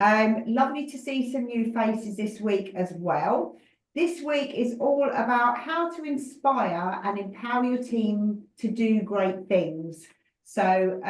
Lovely to see some new faces this week as well. This week is all about how to inspire and empower your team to do great things. So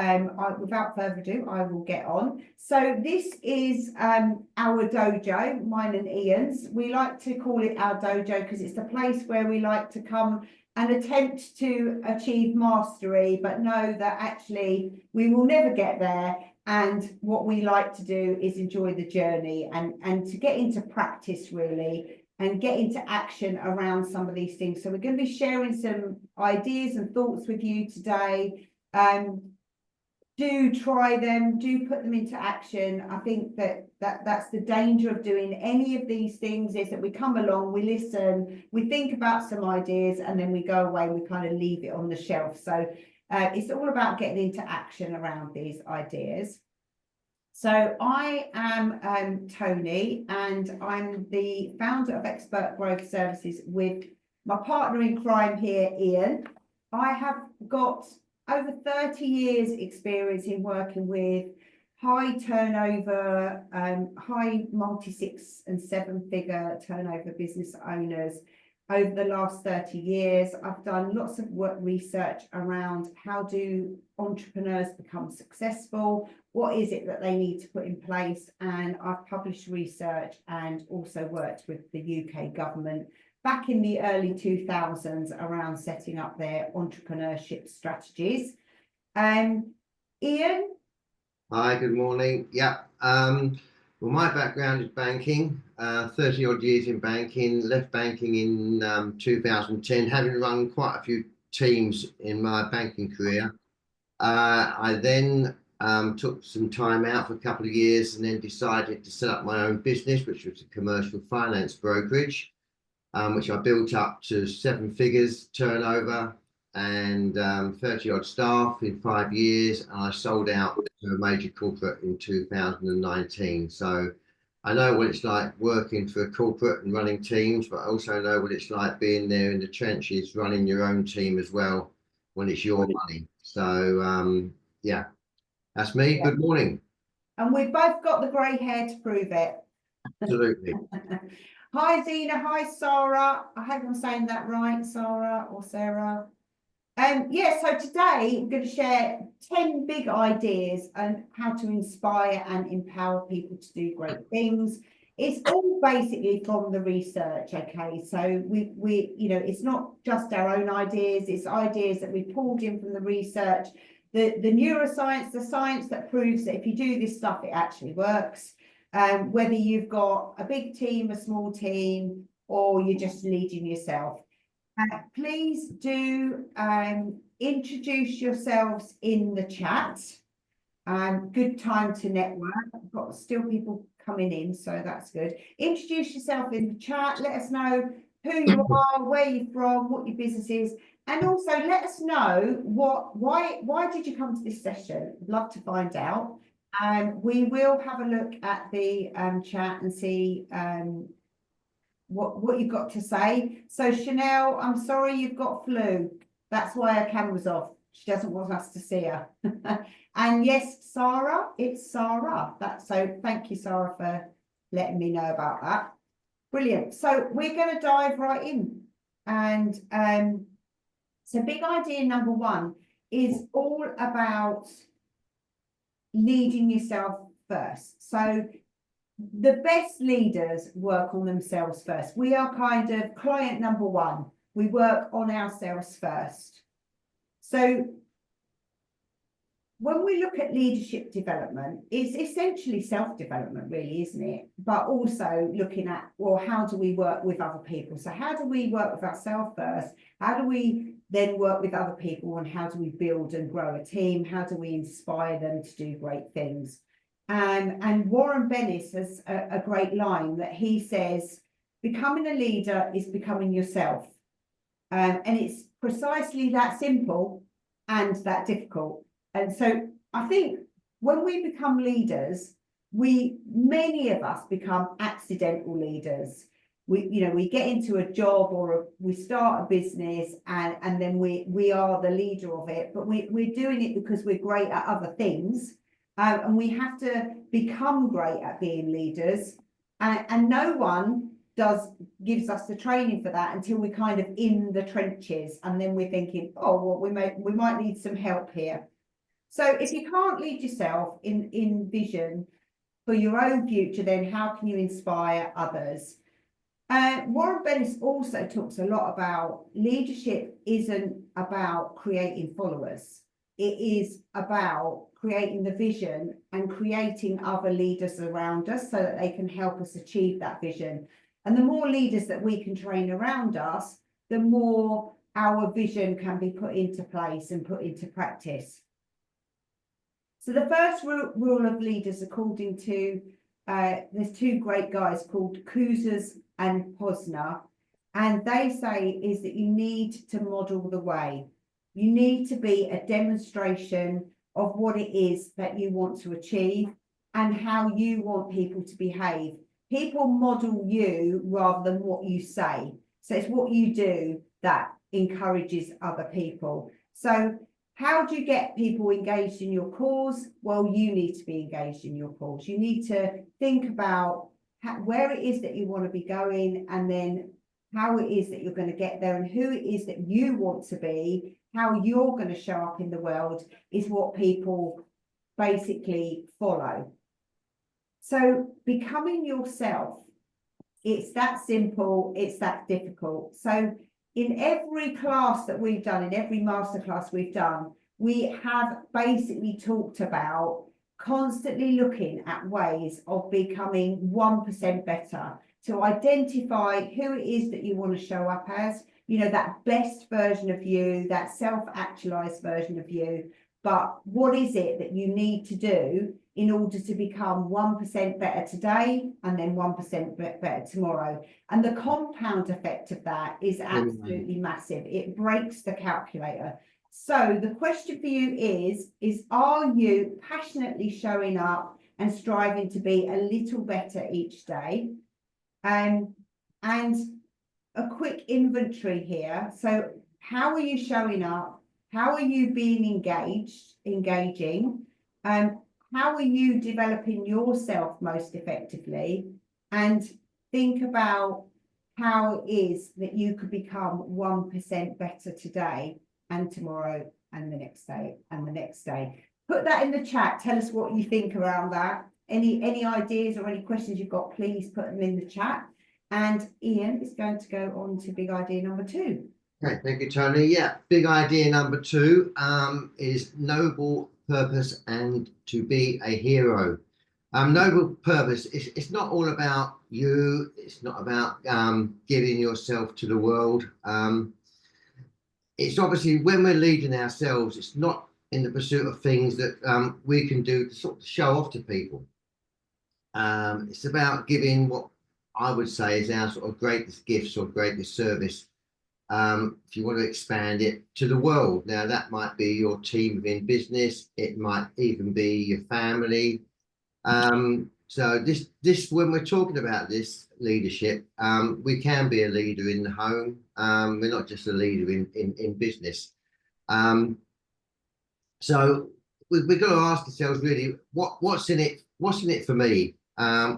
without further ado, I will get on. So this is our dojo, mine and Ian's. We like to call it our dojo because it's the place where we like to come and attempt to achieve mastery, but know that actually we will never get there. And what we like to do is enjoy the journey and to get into practice really and get into action around some of these things. So we're going to be sharing some ideas and thoughts with you today. Do try them, do put them into action. I think that's the danger of doing any of these things, is that we come along, we listen, we think about some ideas, and then we go away, we kind of leave it on the shelf. So it's all about getting into action around these ideas. So I am Tony, and I'm the founder of Expert Growth Services with my partner in crime here, Ian. I have got over 30 years experience in working with high turnover, high multi-6 and 7-figure turnover business owners. Over the last 30 years, I've done lots of work research around how do entrepreneurs become successful, what is it that they need to put in place, and I've published research and also worked with the UK government back in the early 2000s around setting up their entrepreneurship strategies. Ian? Hi, good morning. Yeah, well, my background is banking, 30 odd years in banking, left banking in 2010, having run quite a few teams in my banking career. I then took some time out for a couple of years and then decided to set up my own business, which was a commercial finance brokerage, which I built up to 7 figures turnover and 30 odd staff in 5 years. And I sold out to a major corporate in 2019. So I know what it's like working for a corporate and running teams, but I also know what it's like being there in the trenches, running your own team as well when it's your money. So yeah, that's me. Yeah. Good morning. And we've both got the grey hair to prove it. Absolutely. Hi, Zena. Hi, Sarah. I hope I'm saying that right, Sarah or Sarah. Yeah, so today I'm going to share 10 big ideas on how to inspire and empower people to do great things. It's all basically from the research, okay? So we you know, it's not just our own ideas, it's ideas that we pulled in from the research, the neuroscience, the science that proves that if you do this stuff, it actually works. Whether you've got a big team, a small team, or you're just leading yourself. Please do introduce yourselves in the chat. Good time to network. I've got still people coming in, so that's good. Introduce yourself in the chat. Let us know who you are, where you're from, what your business is, and also let us know why did you come to this session? I'd love to find out. We will have a look at the chat and see what you've got to say. So Chanel, I'm sorry you've got flu. That's why her camera's off. She doesn't want us to see her. And yes, Sarah, it's Sarah. So thank you, Sarah, for letting me know about that. Brilliant. So we're going to dive right in. And so big idea number one is all about leading yourself first. So the best leaders work on themselves first. We are kind of client number one. We work on ourselves first. So when we look at leadership development, it's essentially self-development, really, isn't it? But also looking at, well, how do we work with other people? So how do we work with ourselves first? How do we then work with other people? And how do we build and grow a team? How do we inspire them to do great things? And Warren Bennis has a great line that he says, becoming a leader is becoming yourself. And it's precisely that simple and that difficult. And so I think when we become leaders, many of us become accidental leaders. We get into a job or we start a business and then we are the leader of it, but we're doing it because we're great at other things. And we have to become great at being leaders, and no one gives us the training for that until we're kind of in the trenches, and then we're thinking, oh, well, we might need some help here. So if you can't lead yourself in vision for your own future, then how can you inspire others? Warren Bennis also talks a lot about leadership isn't about creating followers. It is about creating the vision and creating other leaders around us so that they can help us achieve that vision. And the more leaders that we can train around us, the more our vision can be put into place and put into practice. So the first rule of leaders, according to, there's two great guys called Cousas and Posner, and they say is that you need to model the way. You need to be a demonstration of what it is that you want to achieve and how you want people to behave. People model you rather than what you say. So it's what you do that encourages other people. So how do you get people engaged in your cause? Well, you need to be engaged in your cause. You need to think about where it is that you want to be going, and then how it is that you're going to get there, and who it is that you want to be, how you're going to show up in the world is what people basically follow. So becoming yourself, it's that simple, it's that difficult. So in every class that we've done, in every masterclass we've done, we have basically talked about constantly looking at ways of becoming 1% better, to identify who it is that you want to show up as, you know, that best version of you, that self-actualized version of you. But what is it that you need to do in order to become 1% better today and then 1% better tomorrow? And the compound effect of that is absolutely massive. It breaks the calculator. So the question for you is are you passionately showing up and striving to be a little better each day? And a quick inventory here. So how are you showing up? How are you being engaging? How are you developing yourself most effectively? And think about how it is that you could become 1% better today and tomorrow and the next day and the next day. Put that in the chat. Tell us what you think around that. Any ideas or any questions you've got, please put them in the chat. And Ian is going to go on to big idea number 2. Okay, thank you, Tony. Yeah, big idea number 2 is noble purpose and to be a hero. Noble purpose, it's not all about you. It's not about giving yourself to the world. It's obviously when we're leading ourselves, it's not in the pursuit of things that we can do to sort of show off to people. It's about giving what I would say is our sort of greatest gifts or greatest service. If you want to expand it to the world, now that might be your team within business, it might even be your family. So this when we're talking about this leadership, we can be a leader in the home. We're not just a leader in business. So we've got to ask ourselves really, what's in it for me?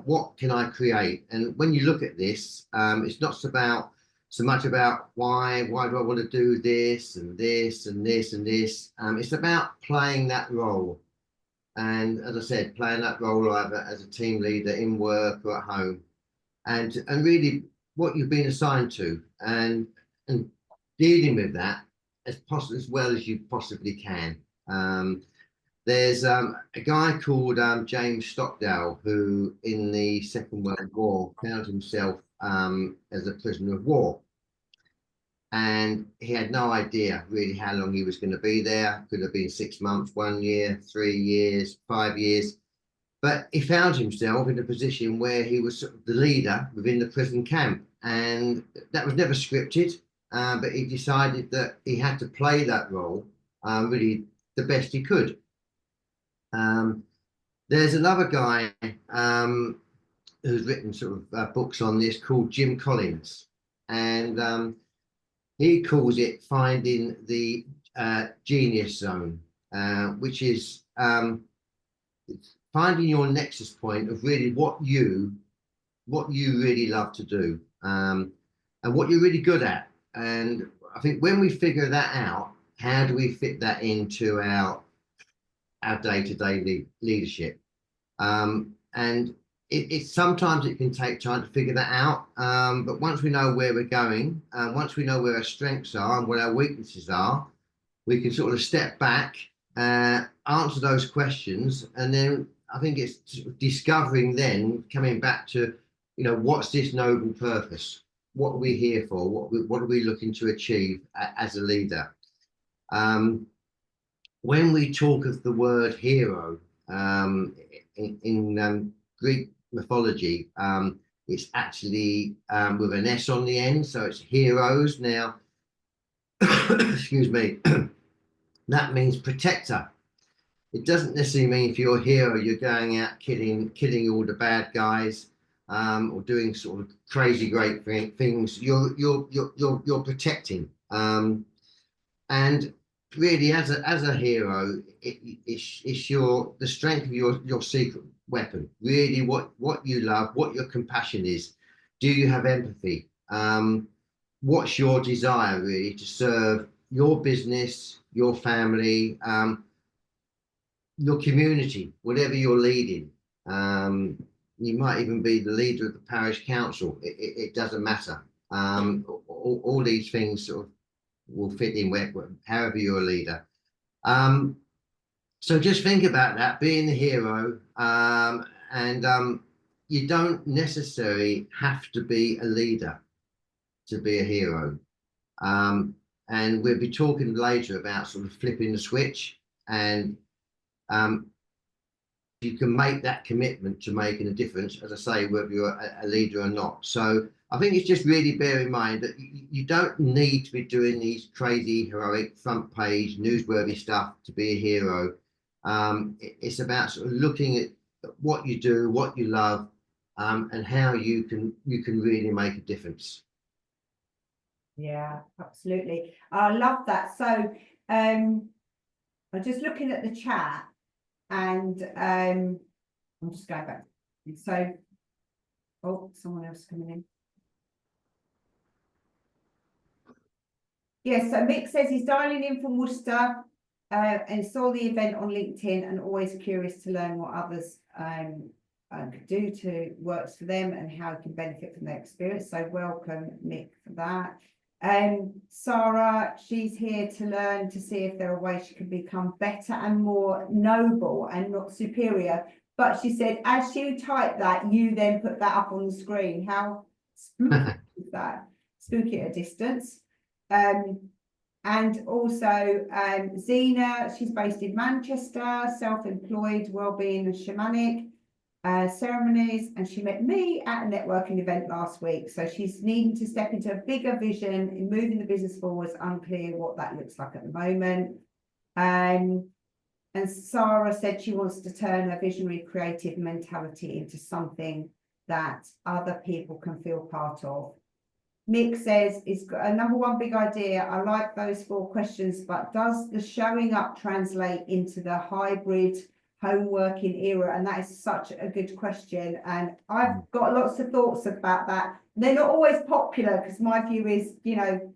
What can I create? And when you look at this, it's not so much about why do I want to do this and this and this and this. It's about playing that role. And as I said, playing that role either as a team leader in work or at home, and really what you've been assigned to, and dealing with that as well as you possibly can. There's a guy called James Stockdale who, in the Second World War, found himself as a prisoner of war. And he had no idea really how long he was going to be there. Could have been 6 months, 1 year, 3 years, 5 years. But he found himself in a position where he was sort of the leader within the prison camp. And that was never scripted, but he decided that he had to play that role really the best he could. There's another guy who's written sort of books on this called Jim Collins. And he calls it finding the genius zone, which is finding your nexus point of really what you really love to do, and what you're really good at. And I think when we figure that out, how do we fit that into our day-to-day leadership? And it sometimes it can take time to figure that out. But once we know where we're going, once we know where our strengths are and what our weaknesses are, we can sort of step back, answer those questions, and then I think it's discovering, then coming back to, what's this noble purpose? What are we here for? What are we looking to achieve as a leader? When we talk of the word hero, in Greek mythology, it's actually with an S on the end, so it's heroes. Now, excuse me, that means protector. It doesn't necessarily mean if you're a hero, you're going out killing all the bad guys, or doing sort of crazy great things. You're protecting. And really, as a hero, it's the strength of your secret weapon. Really, what you love, what your compassion is. Do you have empathy? What's your desire really to serve your business, your family, your community, whatever you're leading? You might even be the leader of the parish council. It doesn't matter. All these things sort of will fit in however you're a leader. So just think about that, being the hero, and you don't necessarily have to be a leader to be a hero. And we'll be talking later about sort of flipping the switch, and you can make that commitment to making a difference, as I say, whether you're a leader or not. So I think it's just really bear in mind that you don't need to be doing these crazy, heroic, front page, newsworthy stuff to be a hero. It's about sort of looking at what you do, what you love, and how you can really make a difference. Yeah, absolutely. I love that. So I'm just looking at the chat, and I'm just going back. So, oh, someone else coming in. Yes, so Mick says he's dialing in from Worcester, and saw the event on LinkedIn, and always curious to learn what others could do to works for them and how it can benefit from their experience. So welcome, Mick, for that. Sarah, she's here to learn to see if there are ways she can become better and more noble and not superior. But she said, as you type that, you then put that up on the screen. How spooky is that? Spooky at a distance. And also Zena, she's based in Manchester, self-employed, wellbeing and shamanic ceremonies, and she met me at a networking event last week. So she's needing to step into a bigger vision in moving the business forwards. Unclear what that looks like at the moment. And Sarah said she wants to turn her visionary creative mentality into something that other people can feel part of. Mick says it's got a number one big idea. I like those 4 questions, but does the showing up translate into the hybrid home working era? And that is such a good question. And I've got lots of thoughts about that. They're not always popular, because my view is,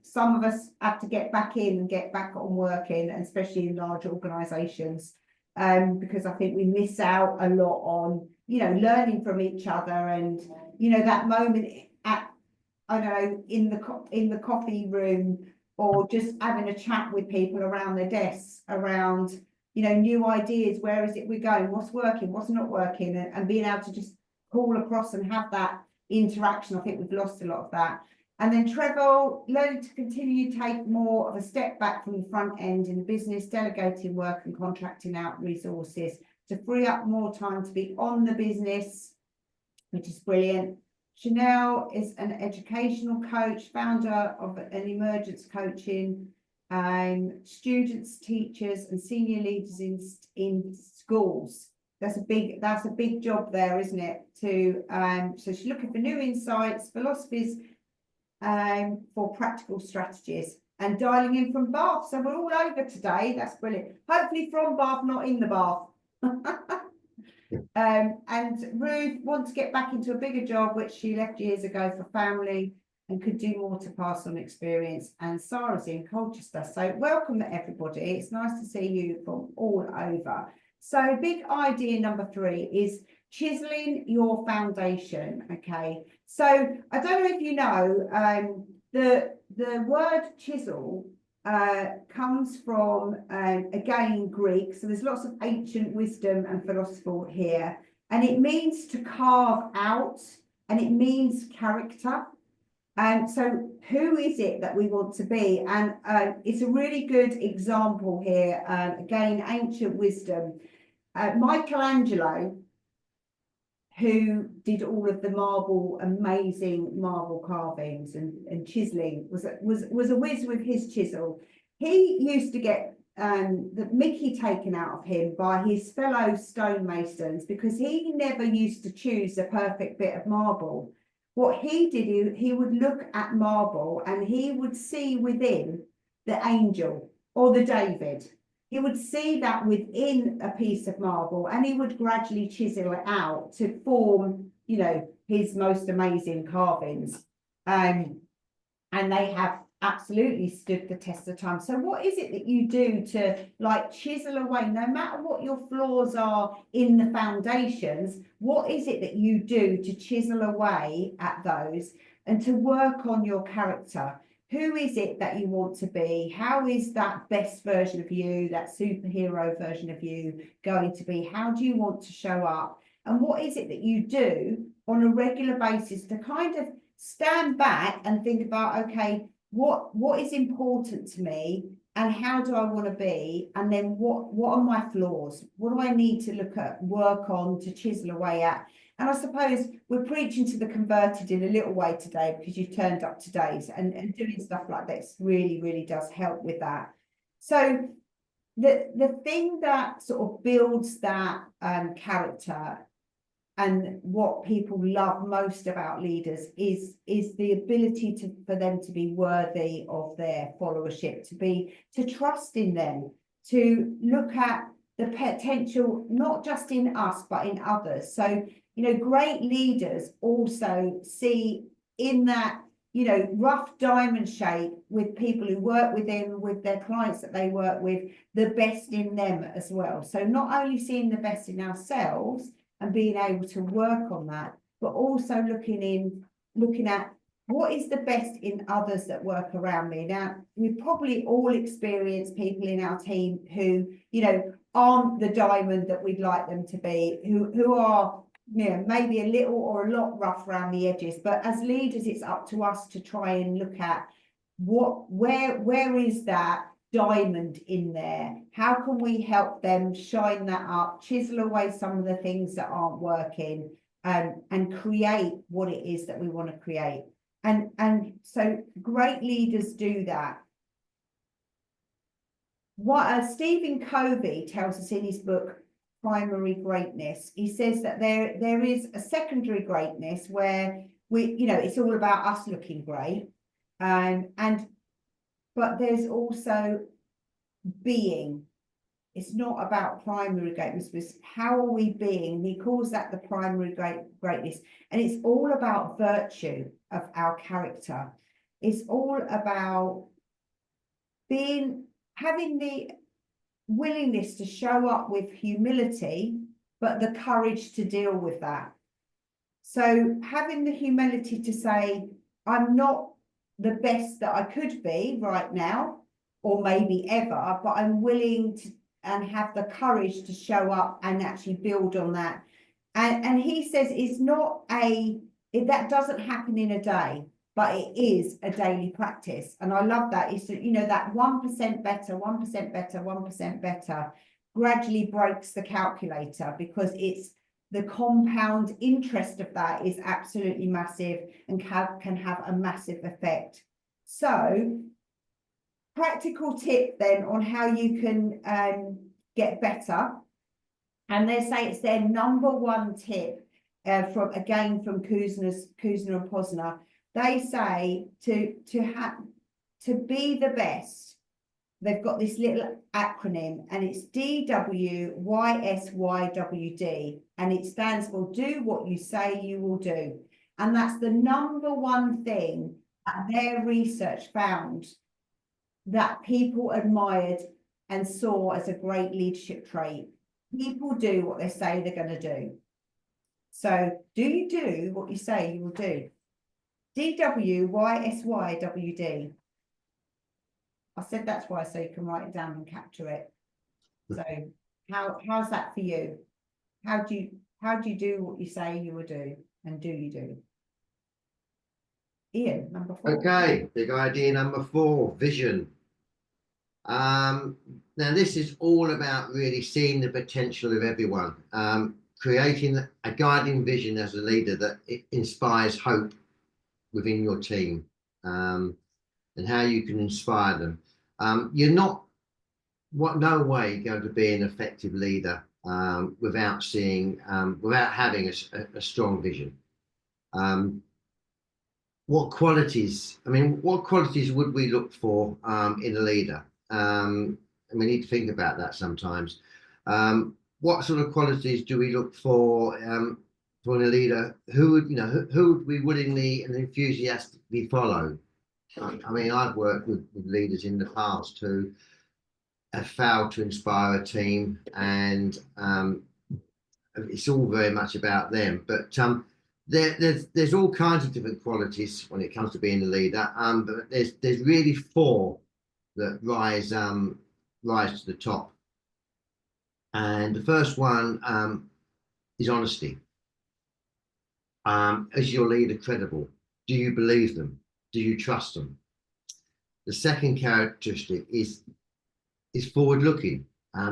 some of us have to get back in and get back on working, especially in large organisations, because I think we miss out a lot on, learning from each other, and, that moment at, I don't know, in the coffee room, or just having a chat with people around their desks, around, new ideas. Where is it we're going? What's working? What's not working? And being able to just call across and have that interaction. I think we've lost a lot of that. And then Trevor, learning to continue to take more of a step back from the front end in the business, delegating work and contracting out resources to free up more time to be on the business, which is brilliant. Chanel is an educational coach, founder of an emergence coaching, students, teachers, and senior leaders in schools. That's a big job there, isn't it? So she's looking for new insights, philosophies, for practical strategies, and dialing in from Bath. So we're all over today. That's brilliant. Hopefully from Bath, not in the bath. And Ruth wants to get back into a bigger job, which she left years ago for family and could do more to pass on experience. And Sarah's in Colchester. So welcome everybody. It's nice to see you from all over. So big idea number 3 is chiseling your foundation. Okay. So I don't know if you know, the word chisel comes from, again, Greek. So there's lots of ancient wisdom and philosophy here. And it means to carve out, and it means character. And so who is it that we want to be? And it's a really good example here. Again, ancient wisdom. Michelangelo, who did all of the amazing marble carvings and chiseling, was a whiz with his chisel. He used to get the mickey taken out of him by his fellow stonemasons because he never used to choose the perfect bit of marble. What he did, he would look at marble and he would see within the angel or the David. He would see that within a piece of marble and he would gradually chisel it out to form, you know, his most amazing carvings. And they have absolutely stood the test of time. So what is it that you do to like chisel away, no matter what your flaws are in the foundations, what is it that you do to chisel away at those and to work on your character? Who is it that you want to be? How is that best version of you, that superhero version of you going to be? How do you want to show up? And what is it that you do on a regular basis to kind of stand back and think about, okay, what is important to me and how do I want to be? And then what are my flaws? What do I need to look at, work on, to chisel away at? And I suppose we're preaching to the converted in a little way today because you've turned up today, and doing stuff like this really, really does help with that. So the thing that sort of builds that character and what people love most about leaders is the ability for them to be worthy of their followership, to trust in them, to look at the potential, not just in us, but in others. So, you know, great leaders also see in that, you know, rough diamond shape with people who work with them, with their clients that they work with, the best in them as well. So not only seeing the best in ourselves and being able to work on that, but also looking at what is the best in others that work around me. Now, we probably all experience people in our team who, you know, aren't the diamond that we'd like them to be, who are, you know, maybe a little or a lot rough around the edges. But as leaders, it's up to us to try and look at where is that diamond in there? How can we help them shine that up, chisel away some of the things that aren't working, and create what it is that we want to create? And so great leaders do that. What Stephen Covey tells us in his book Primary Greatness, he says that there is a secondary greatness where it's all about us looking great, but there's also being. It's not about primary greatness, but how are we being? He calls that the primary greatness. And it's all about virtue of our character. It's all about having the willingness to show up with humility, but the courage to deal with that. So having the humility to say, I'm not the best that I could be right now, or maybe ever, but I'm willing to and have the courage to show up and actually build on that. And he says it's not that doesn't happen in a day, but it is a daily practice. And I love that. It's, you know, that 1% better, 1% better, 1% better gradually breaks the calculator, because it's the compound interest of that is absolutely massive and can have a massive effect. So practical tip then on how you can get better. And they say it's their number one tip from Kushner and Posner. They say to be the best. They've got this little acronym and it's DWYSYWD. and it stands for do what you say you will do. And that's the number one thing that their research found that people admired and saw as a great leadership trait. People do what they say they're going to do. So do you do what you say you will do? DWYSYWD. I said that's why, so you can write it down and capture it. So how's that for you? How do you do what you say you will do, and do you do? Ian, number 4. Okay, big idea number 4, vision. Now this is all about really seeing the potential of everyone, creating a guiding vision as a leader that inspires hope within your team, and how you can inspire them. You're not, no way going to be an effective leader without having a strong vision. What qualities would we look for in a leader? And we need to think about that sometimes. What sort of qualities do we look for in a leader? Who would we willingly and enthusiastically follow? I mean, I've worked with leaders in the past who have failed to inspire a team, and it's all very much about them. But there's all kinds of different qualities when it comes to being a leader. But there's really 4 that rise to the top. And the first one is honesty. Is your leader credible? Do you believe them? Do you trust them? The second characteristic is forward-looking.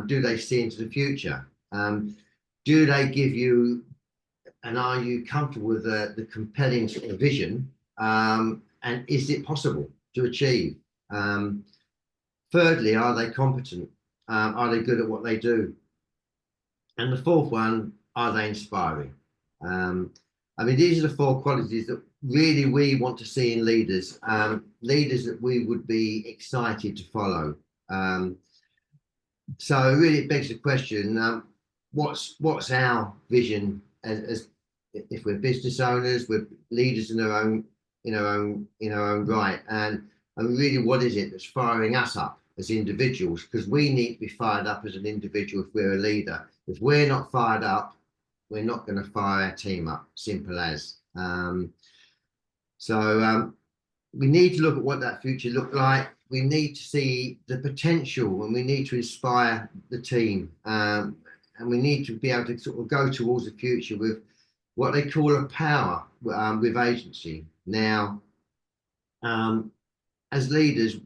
Do they see into the future? Do they give you, and are you comfortable with the compelling sort of vision? And is it possible to achieve? Thirdly, are they competent? Are they good at what they do? And the fourth one, are they inspiring? I mean, these are the 4 qualities that really we want to see in leaders, leaders that we would be excited to follow. So really it begs the question, what's our vision as if we're business owners, we're leaders in our own right, and really what is it that's firing us up as individuals? Because we need to be fired up as an individual if we're a leader. If we're not fired up, we're not going to fire our team up, simple as. We need to look at what that future looked like. We need to see the potential, and we need to inspire the team, and we need to be able to sort of go towards the future with what they call a power with agency. Now, as leaders,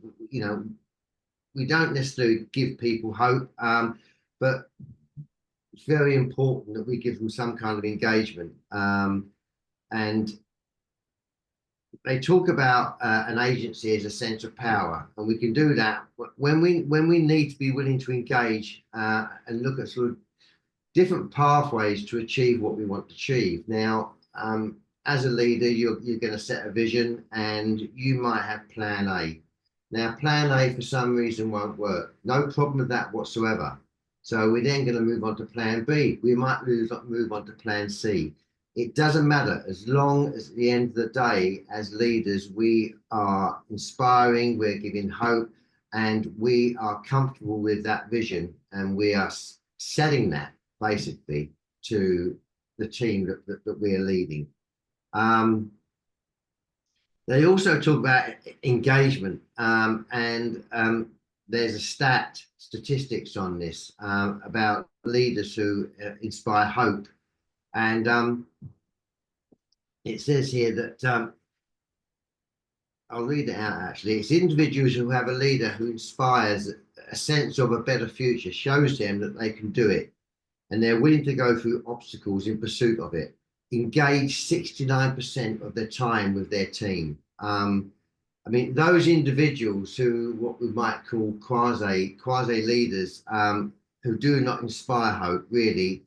we don't necessarily give people hope, but it's very important that we give them some kind of engagement. And they talk about an agency as a sense of power, and we can do that when we need to be willing to engage and look at sort of different pathways to achieve what we want to achieve. Now, as a leader, you're going to set a vision, and you might have plan A. Now, plan A for some reason won't work. No problem with that whatsoever. So we're then going to move on to plan B. We might move on to plan C. It doesn't matter, as long as at the end of the day, as leaders, we are inspiring, we're giving hope, and we are comfortable with that vision, and we are setting that basically to the team that we are leading. They also talk about engagement, and there's statistics on this about leaders who inspire hope. And it says here that, I'll read it out actually. It's individuals who have a leader who inspires a sense of a better future, shows them that they can do it, and they're willing to go through obstacles in pursuit of it. Engage 69% of their time with their team. I mean, those individuals who, what we might call quasi leaders, who do not inspire hope, really,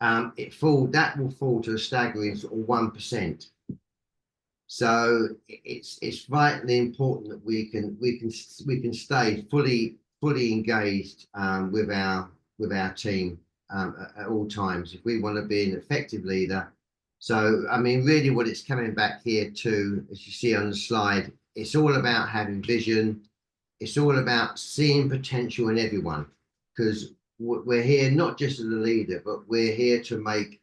that will fall to a staggering sort of 1%. So it's vitally important that we can stay fully engaged with our team. at all times if we want to be an effective leader. So, I mean, really what it's coming back here to, as you see on the slide, it's all about having vision. It's all about seeing potential in everyone, because we're here not just as a leader, but we're here to make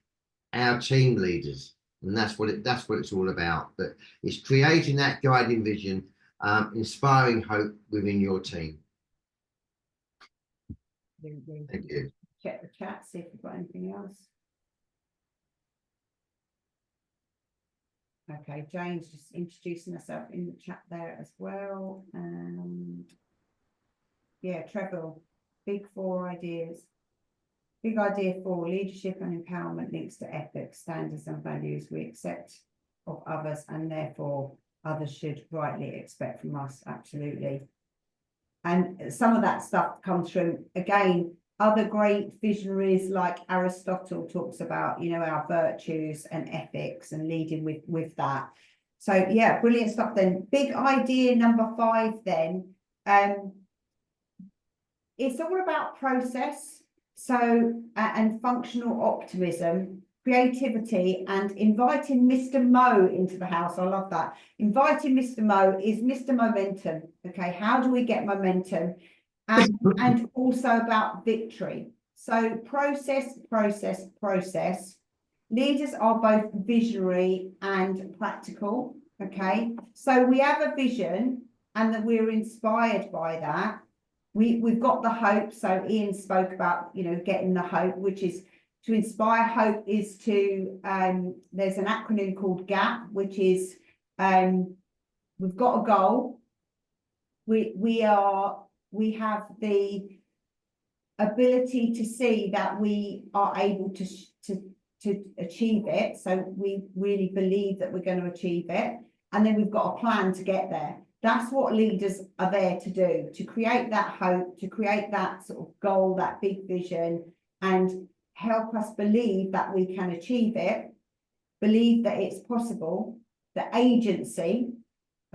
our team leaders. And that's what it's all about. But it's creating that guiding vision, inspiring hope within your team. Thank you. Check the chat, see if we've got anything else. Okay, Jane's just introducing herself in the chat there as well. And yeah, Trevor, big four ideas. Big idea for leadership and empowerment links to ethics, standards and values we accept of others, and therefore others should rightly expect from us. Absolutely. And some of that stuff comes from, again, other great visionaries like Aristotle talks about, you know, our virtues and ethics and leading with that. So yeah, brilliant stuff then. Big idea number 5 then. It's all about process. So, and functional optimism, creativity, and inviting Mr. Mo into the house. I love that. Inviting Mr. Mo is Mr. Momentum. Okay, how do we get momentum? And also about victory. So process. Leaders are both visionary and practical. Okay, so we have a vision and that we're inspired by that. We've got the hope. So Ian spoke about, you know, getting the hope, which is to inspire have is to, there's an acronym called GAP, which is, we've got a goal. We have the ability to see that we are able to achieve it. So we really believe that we're going to achieve it. And then we've got a plan to get there. That's what leaders are there to do, to create that hope, to create that sort of goal, that big vision, and help us believe that we can achieve it, believe that it's possible, the agency,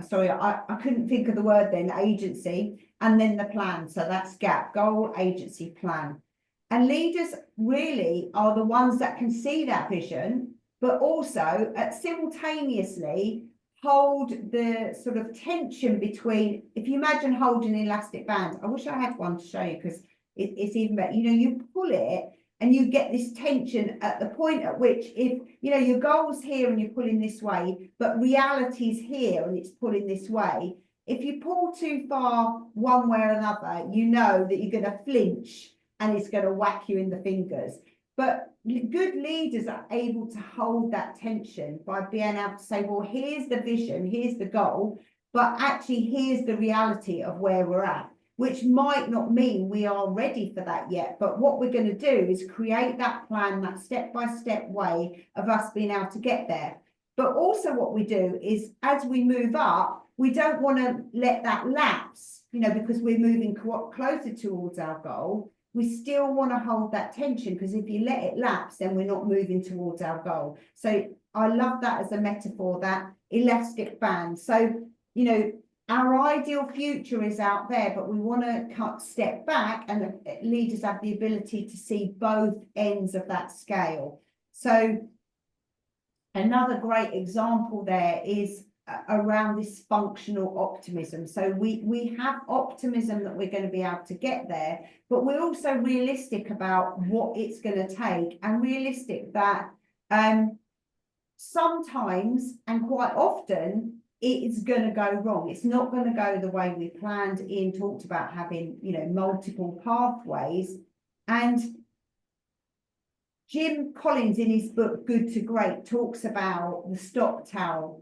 sorry, I couldn't think of the word then, agency, and then the plan. So that's GAP, goal, agency, plan. And leaders really are the ones that can see that vision, but also simultaneously hold the sort of tension between, if you imagine holding an elastic band, I wish I had one to show you because it's even better. You know, you pull it and you get this tension at the point at which, if you know your goal's here and you're pulling this way, but reality's here and it's pulling this way. If you pull too far one way or another, you know that you're going to flinch and it's going to whack you in the fingers. But good leaders are able to hold that tension by being able to say, well, here's the vision, here's the goal, but actually here's the reality of where we're at, which might not mean we are ready for that yet. But what we're going to do is create that plan, that step-by-step way of us being able to get there. But also what we do is as we move up, we don't want to let that lapse, you know, because we're moving closer towards our goal. We still want to hold that tension, because if you let it lapse, then we're not moving towards our goal. So I love that as a metaphor, that elastic band. So, you know, our ideal future is out there, but we want to step back, and leaders have the ability to see both ends of that scale. So another great example there is around this functional optimism. So we have optimism that we're going to be able to get there, but we're also realistic about what it's going to take, and realistic that sometimes and quite often it is going to go wrong. It's not going to go the way we planned. Ian talked about having, you know, multiple pathways, and Jim Collins in his book Good to Great talks about the Stockdale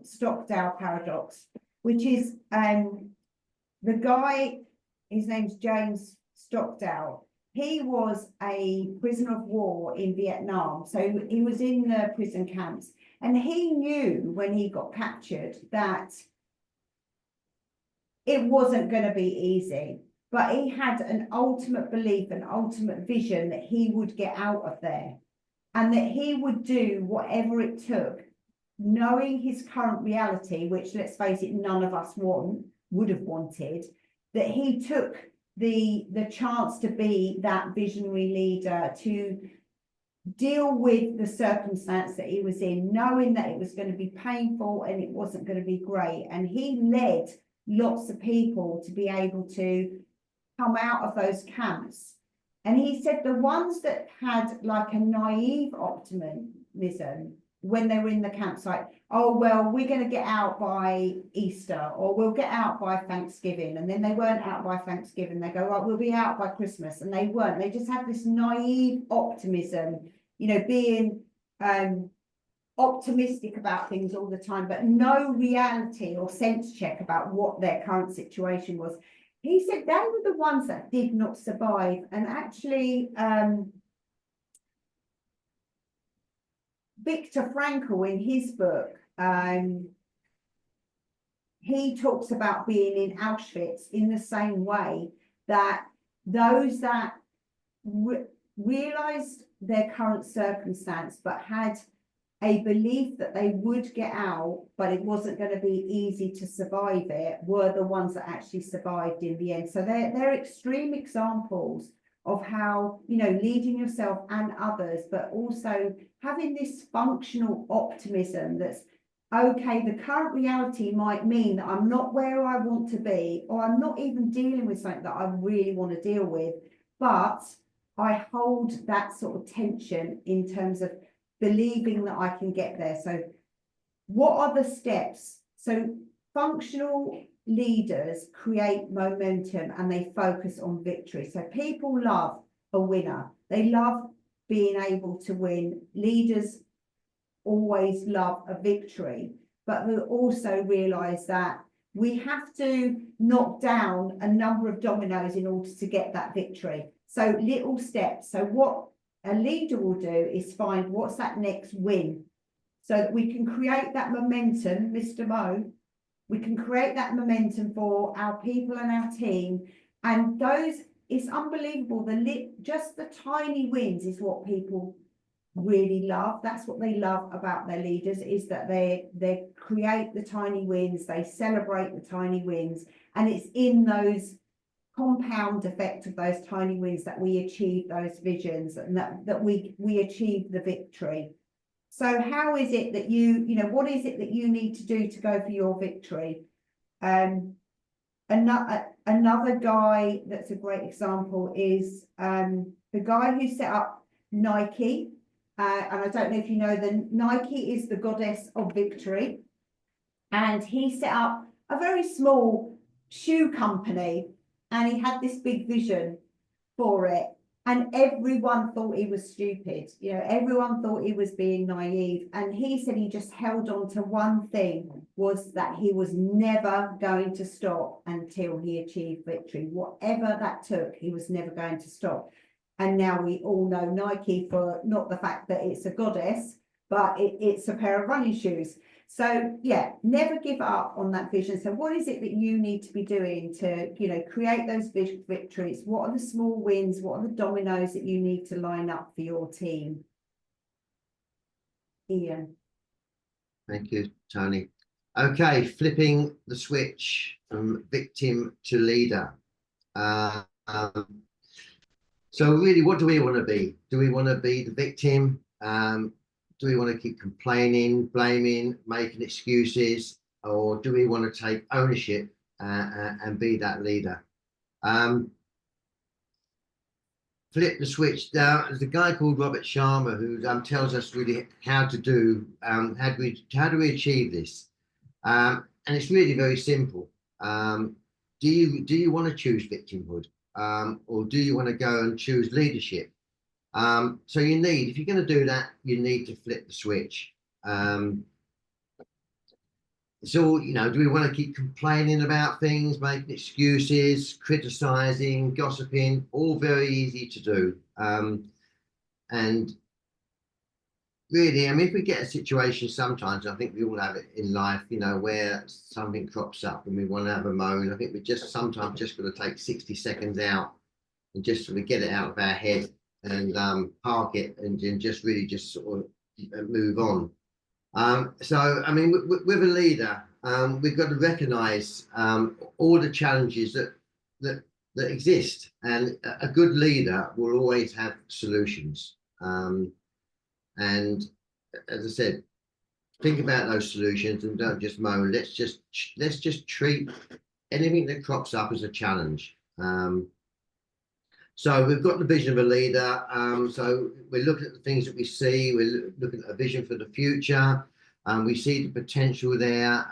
paradox, which is the guy, his name's James Stockdale. He was a prisoner of war in Vietnam, so he was in the prison camps, and he knew when he got captured that it wasn't going to be easy, but he had an ultimate belief, an ultimate vision that he would get out of there, and that he would do whatever it took, knowing his current reality, which, let's face it, none of us would have wanted, that he took the chance to be that visionary leader, to deal with the circumstance that he was in, knowing that it was going to be painful and it wasn't going to be great. And he led lots of people to be able to come out of those camps. And he said the ones that had like a naive optimism when they were in the campsite, oh, well, we're going to get out by Easter, or we'll get out by Thanksgiving. And then they weren't out by Thanksgiving. They go, right, we'll be out by Christmas. And they weren't. They just had this naive optimism, you know, being optimistic about things all the time, but no reality or sense check about what their current situation was. He said they were the ones that did not survive. And actually, Viktor Frankl, in his book, he talks about being in Auschwitz in the same way, that those that realized their current circumstance but had a belief that they would get out, but it wasn't going to be easy to survive it, were the ones that actually survived in the end. So they're extreme examples of how, you know, leading yourself and others, but also having this functional optimism that's, okay, the current reality might mean that I'm not where I want to be, or I'm not even dealing with something that I really want to deal with, but I hold that sort of tension in terms of believing that I can get there. So what are the steps? So functional leaders create momentum and they focus on victory. So people love a winner. They love being able to win. Leaders always love a victory, but we also realize that we have to knock down a number of dominoes in order to get that victory. So little steps. So what a leader will do is find what's that next win, so that we can create that momentum, Mr. Mo. We can create that momentum for our people and our team. And those, it's unbelievable. Just the tiny wins is what people really love. That's what they love about their leaders, is that they create the tiny wins, they celebrate the tiny wins, and it's in those compound effect of those tiny wins that we achieve those visions, and that we achieve the victory. So how is it that you know, what is it that you need to do to go for your victory? Another guy that's a great example is the guy who set up Nike. And I don't know if you know, the Nike is the goddess of victory. And he set up a very small shoe company, and he had this big vision for it. And everyone thought he was stupid. You know, everyone thought he was being naive. And he said he just held on to one thing, was that he was never going to stop until he achieved victory. Whatever that took, he was never going to stop. And now we all know Nike for not the fact that it's a goddess, but it's a pair of running shoes. So yeah, never give up on that vision. So what is it that you need to be doing to, you know, create those victories? What are the small wins? What are the dominoes that you need to line up for your team? Ian. Thank you, Tony. Okay, flipping the switch from victim to leader. So really, what do we want to be? Do we want to be the victim? Do we want to keep complaining, blaming, making excuses, or do we want to take ownership and be that leader? Flip the switch. There's a guy called Robert Sharma who tells us really how to do, how do we achieve this? And it's really very simple. Do you want to choose victimhood, or do you want to go and choose leadership? So if you're going to do that, you need to flip the switch. So, you know, do we want to keep complaining about things, making excuses, criticizing, gossiping? All very easy to do. And really, I mean, if we get a situation sometimes, I think we all have it in life, you know, where something crops up and we want to have a moan. I think we sometimes just got to take 60 seconds out and just sort of get it out of our head and park it and just really just sort of move on. So, I mean, with a leader, we've got to recognise all the challenges that that exist, and a good leader will always have solutions. And as I said, think about those solutions and don't just moan. Let's just treat anything that crops up as a challenge. So we've got the vision of a leader. So we're looking at the things that we see. We're looking at a vision for the future. We see the potential there,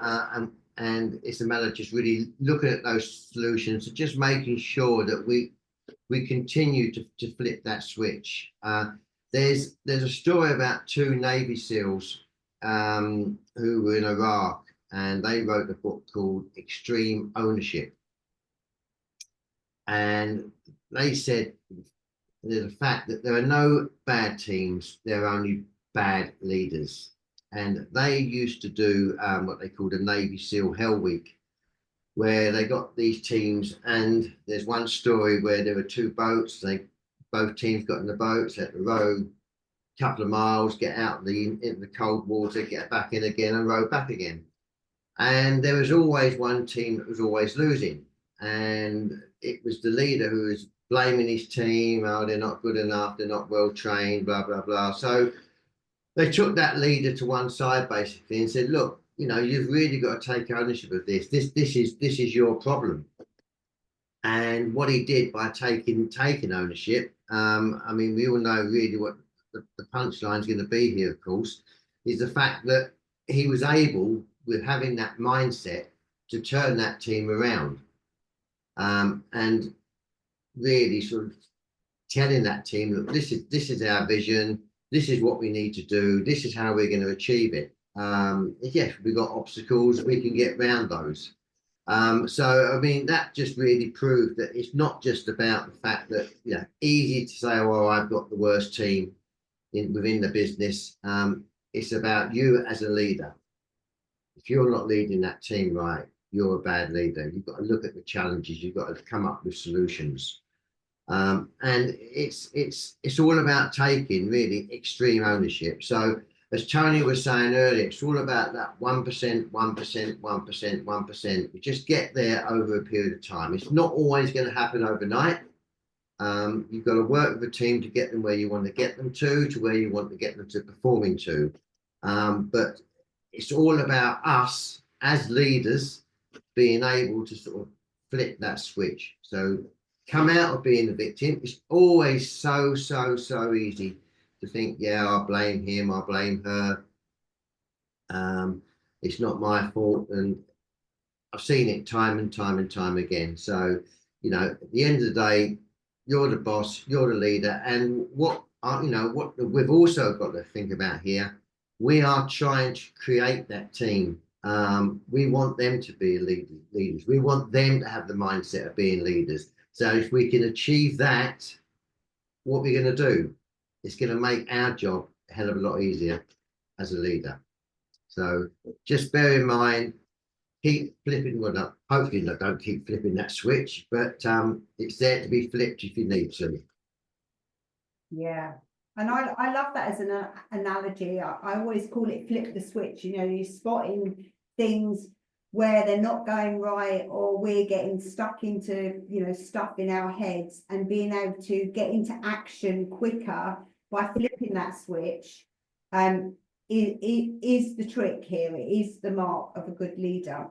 and it's a matter of just really looking at those solutions and just making sure that we continue to flip that switch. There's a story about two Navy SEALs who were in Iraq, and they wrote a book called Extreme Ownership. And they said there's a fact that there are no bad teams, there are only bad leaders. And they used to do what they called a Navy SEAL Hell Week, where they got these teams, and there's one story where there were two boats. Both teams got in the boats, had to row a couple of miles, get out into the cold water, get back in again, and row back again. And there was always one team that was always losing, and it was the leader who was blaming his team. Oh, they're not good enough, they're not well trained, blah blah blah. So they took that leader to one side basically and said, look, you've really got to take ownership of this. This is your problem. And what he did by taking ownership, I mean, we all know really what the punchline is going to be here, of course, is the fact that he was able, with having that mindset, to turn that team around, and really sort of telling that team, look, this is our vision. This is what we need to do. This is how we're going to achieve it. Yes, we've got obstacles. We can get around those. So, I mean, that just really proved that it's not just about the fact that, easy to say, oh, I've got the worst team within the business. It's about you as a leader. If you're not leading that team right, you're a bad leader. You've got to look at the challenges. You've got to come up with solutions. And it's all about taking really extreme ownership. So as Tony was saying earlier, it's all about that 1%, 1%, 1%, 1%. We just get there over a period of time. It's not always going to happen overnight. You've got to work with a team to get them where you want to get them to where you want to get them to performing to. But it's all about us as leaders being able to sort of flip that switch. So come out of being a victim. It's always so easy to think, yeah, I'll blame him, I'll blame her. It's not my fault. And I've seen it time and time again. So, at the end of the day, you're the boss, you're the leader. And what we've also got to think about here, we are trying to create that team. We want them to be leaders. We want them to have the mindset of being leaders. So if we can achieve that, what we're going to do, it's going to make our job a hell of a lot easier as a leader. So just bear in mind, keep flipping, hopefully don't keep flipping that switch, but it's there to be flipped if you need to. Yeah. And I love that as an analogy. I always call it flip the switch. You're spotting things where they're not going right, or we're getting stuck into, stuff in our heads, and being able to get into action quicker by flipping that switch is the trick here. It is the mark of a good leader.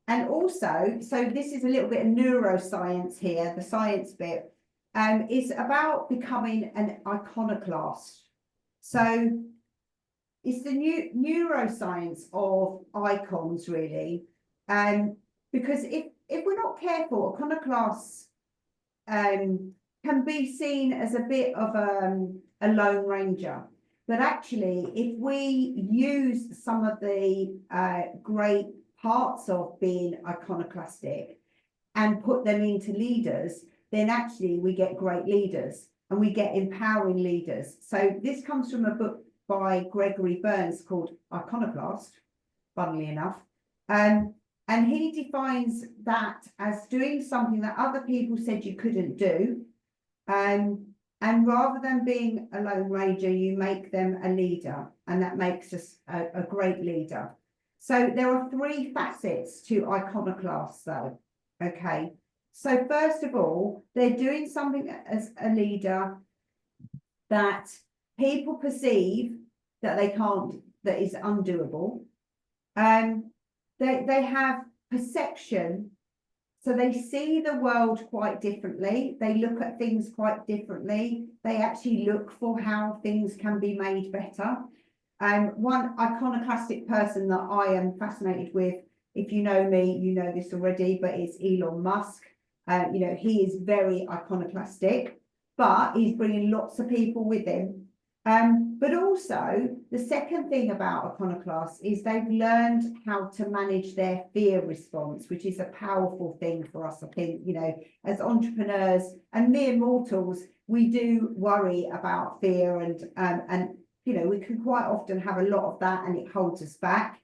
And also, so this is a little bit of neuroscience here, the science bit. It's about becoming an iconoclast. So it's the neuroscience of icons, really. Because if we're not careful, iconoclasts can be seen as a bit of a lone ranger. But actually, if we use some of the great parts of being iconoclastic and put them into leaders, then actually we get great leaders and we get empowering leaders. So this comes from a book by Gregory Burns called Iconoclast, funnily enough. And he defines that as doing something that other people said you couldn't do. And rather than being a lone ranger, you make them a leader, and that makes us a great leader. So there are three facets to iconoclasts, though. Okay. So first of all, they're doing something as a leader that people perceive that they can't, that is undoable. They have perception, so they see the world quite differently. They look at things quite differently. They actually look for how things can be made better. One iconoclastic person that I am fascinated with, if you know me, you know this already, but it's Elon Musk. You know, he is very iconoclastic, but he's bringing lots of people with him. But also the second thing about iconoclasts is they've learned how to manage their fear response, which is a powerful thing for us. I think, you know, as entrepreneurs and mere mortals, we do worry about fear, and you know, we can quite often have a lot of that and it holds us back.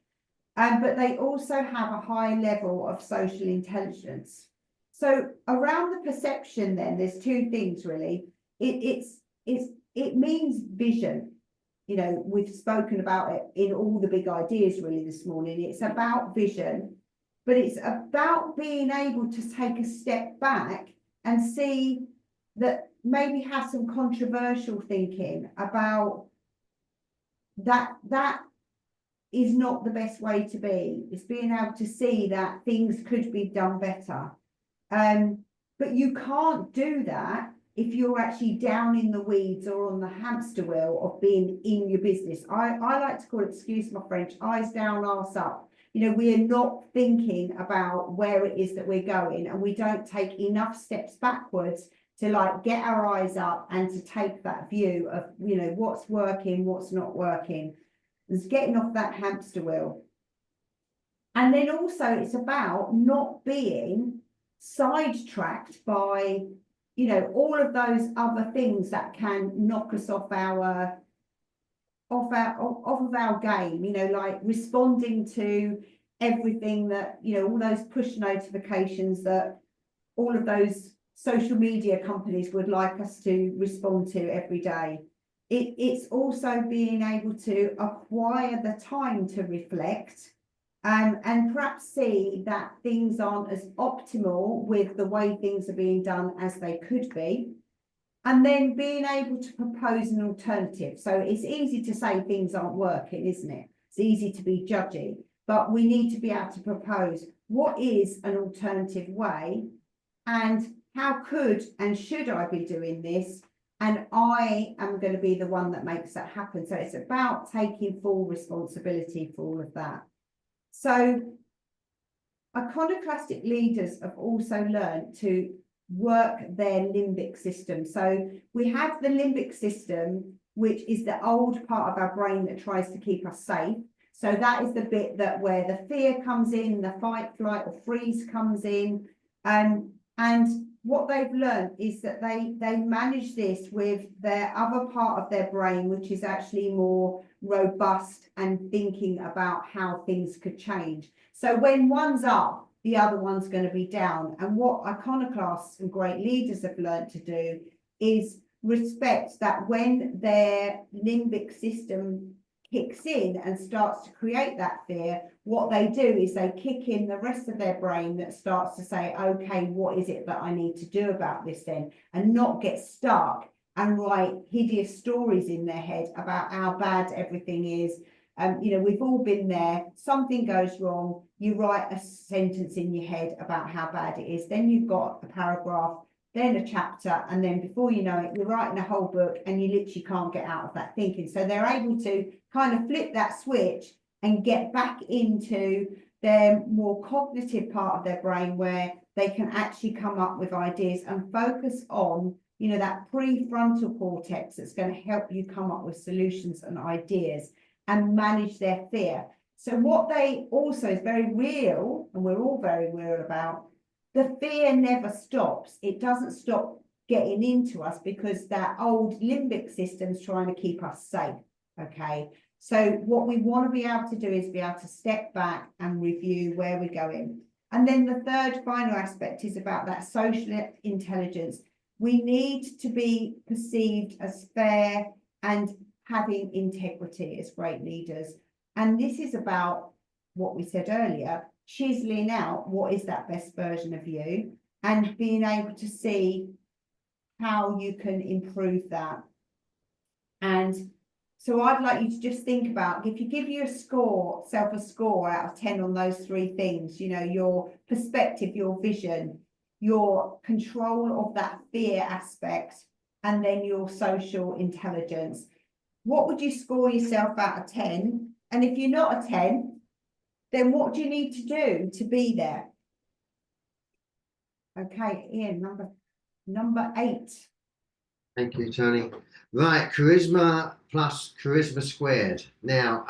But they also have a high level of social intelligence. So around the perception, then there's two things really. It means vision. You know, we've spoken about it in all the big ideas really this morning. It's about vision, but it's about being able to take a step back and see that, maybe have some controversial thinking about that is not the best way to be. It's being able to see that things could be done better. But you can't do that if you're actually down in the weeds or on the hamster wheel of being in your business. I like to call it, excuse my French, eyes down, arse up. You know, we're not thinking about where it is that we're going, and we don't take enough steps backwards to like get our eyes up and to take that view of, you know, what's working, what's not working. It's getting off that hamster wheel. And then also it's about not being sidetracked by, you know, all of those other things that can knock us off of our game, you know, like responding to everything that, you know, all those push notifications that all of those social media companies would like us to respond to every day. It's also being able to acquire the time to reflect, and perhaps see that things aren't as optimal with the way things are being done as they could be, and then being able to propose an alternative. So it's easy to say things aren't working, isn't it? It's easy to be judgy, but we need to be able to propose what is an alternative way, and how could and should I be doing this? And I am going to be the one that makes that happen. So it's about taking full responsibility for all of that. So iconoclastic leaders have also learned to work their limbic system. So we have the limbic system, which is the old part of our brain that tries to keep us safe. So that is the bit that where the fear comes in, the fight, flight, or freeze comes in. And what they've learned is that they manage this with their other part of their brain, which is actually more robust and thinking about how things could change. So when one's up, the other one's going to be down. And what iconoclasts and great leaders have learned to do is respect that when their limbic system kicks in and starts to create that fear, what they do is they kick in the rest of their brain that starts to say, okay, what is it that I need to do about this then? And not get stuck and write hideous stories in their head about how bad everything is. You know, we've all been there. Something goes wrong, you write a sentence in your head about how bad it is. Then you've got a paragraph, then a chapter, and then before you know it, you're writing a whole book and you literally can't get out of that thinking. So they're able to kind of flip that switch and get back into their more cognitive part of their brain, where they can actually come up with ideas and focus on, you know, that prefrontal cortex that's going to help you come up with solutions and ideas and manage their fear. So what they also is very real, and we're all very real about, the fear never stops. It doesn't stop getting into us because that old limbic system's trying to keep us safe. Okay. So what we want to be able to do is be able to step back and review where we're going. And then the third final aspect is about that social intelligence. We need to be perceived as fair and having integrity as great leaders. And this is about what we said earlier, chiseling out what is that best version of you, and being able to see how you can improve that. And so I'd like you to just think about, if you give yourself a score out of 10 on those three things, you know, your perspective, your vision, your control of that fear aspect, and then your social intelligence, what would you score yourself out of 10? And if you're not a 10, then what do you need to do to be there? Okay, Ian, number 8. Thank you, Tony. Right, charisma plus charisma squared. Now,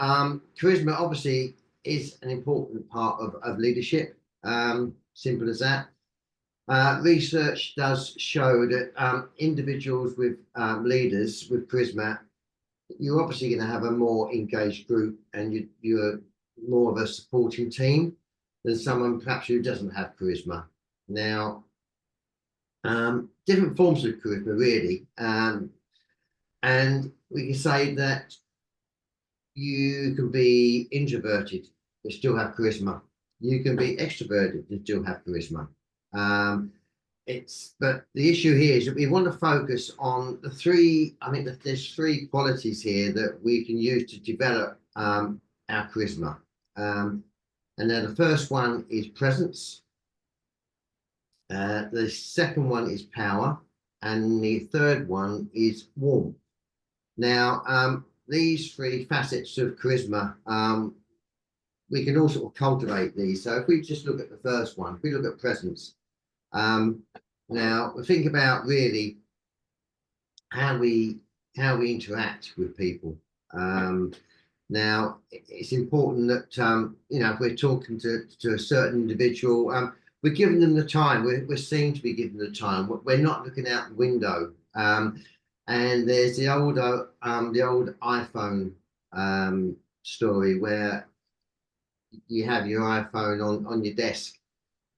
charisma obviously is an important part of leadership. Simple as that. Research does show that individuals with leaders with charisma, you're obviously going to have a more engaged group, and you're more of a supporting team than someone perhaps who doesn't have charisma. Now, different forms of charisma, really. And we can say that you can be introverted but still have charisma. You can be extroverted and still have charisma. But the issue here is that we want to focus on the three. I think that there's three qualities here that we can use to develop our charisma. And then the first one is presence. The second one is power, and the third one is warmth. Now, these three facets of charisma, we can all sort of cultivate these. So if we just look at the first one, if we look at presence, now we think about really how we interact with people. Now, it's important that you know, if we're talking to a certain individual, we're giving them the time. We're seen to be given the time. We're not looking out the window. And there's the old iPhone story where you have your iPhone on your desk,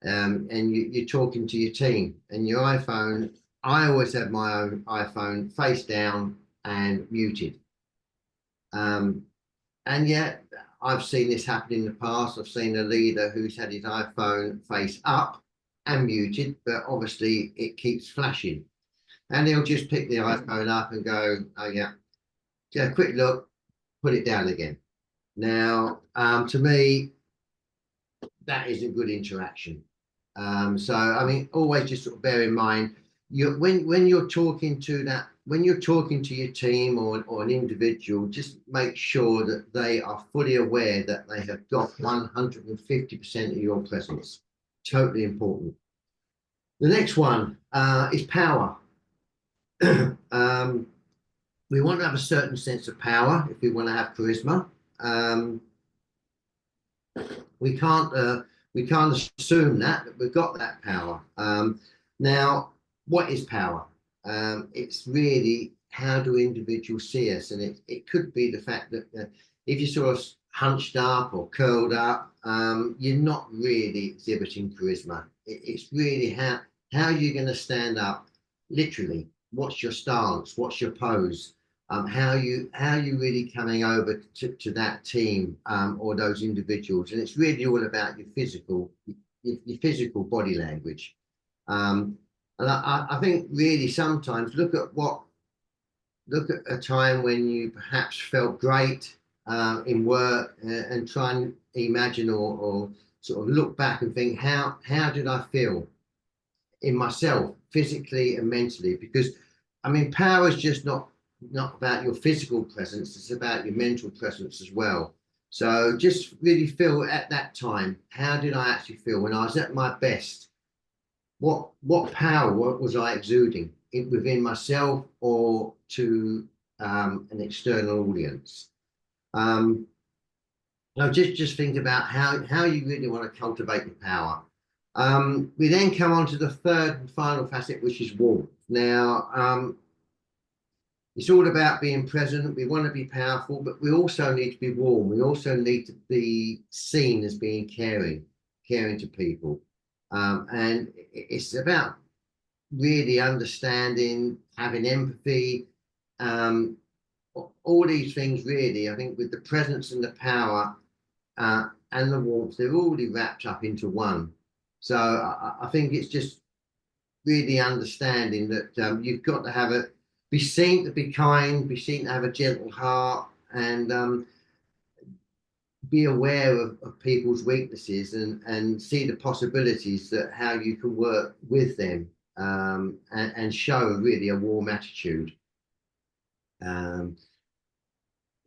and you're talking to your team, and your iPhone. I always have my own iPhone face down and muted. And yet, I've seen this happen in the past. I've seen a leader who's had his iPhone face up and muted, but obviously it keeps flashing. And he'll just pick the iPhone up and go, oh yeah, get a quick look, put it down again. Now, to me, that isn't good interaction. So, I mean, always just sort of bear in mind, when you're talking to your team or an individual, just make sure that they are fully aware that they have got 150% of your presence. Totally important. The next one is power. We want to have a certain sense of power if we want to have charisma. We can't assume that we've got that power. Now, what is power? It's really, how do individuals see us? And it could be the fact that if you're sort of hunched up or curled up, you're not really exhibiting charisma. It's really how you're going to stand up, literally. What's your stance? What's your pose? How you really coming over to that team or those individuals? And it's really all about your physical body language. And I think really sometimes look at a time when you perhaps felt great in work, and try and imagine or sort of look back and think, how did I feel in myself, physically and mentally? Because I mean, power is just not about your physical presence, it's about your mental presence as well. So just really feel at that time, how did I actually feel when I was at my best? What power was I exuding within myself or to an external audience? Now just think about how you really want to cultivate your power. We then come on to the third and final facet, which is warmth. Now, it's all about being present. We want to be powerful, but we also need to be warm. We also need to be seen as being caring to people. And it's about really understanding, having empathy, all these things really. I think with the presence and the power and the warmth, they're already wrapped up into one. So I think it's just really understanding that you've got to be seen to be kind, be seen to have a gentle heart, and be aware of people's weaknesses, and see the possibilities that how you can work with them, and show really a warm attitude. Um,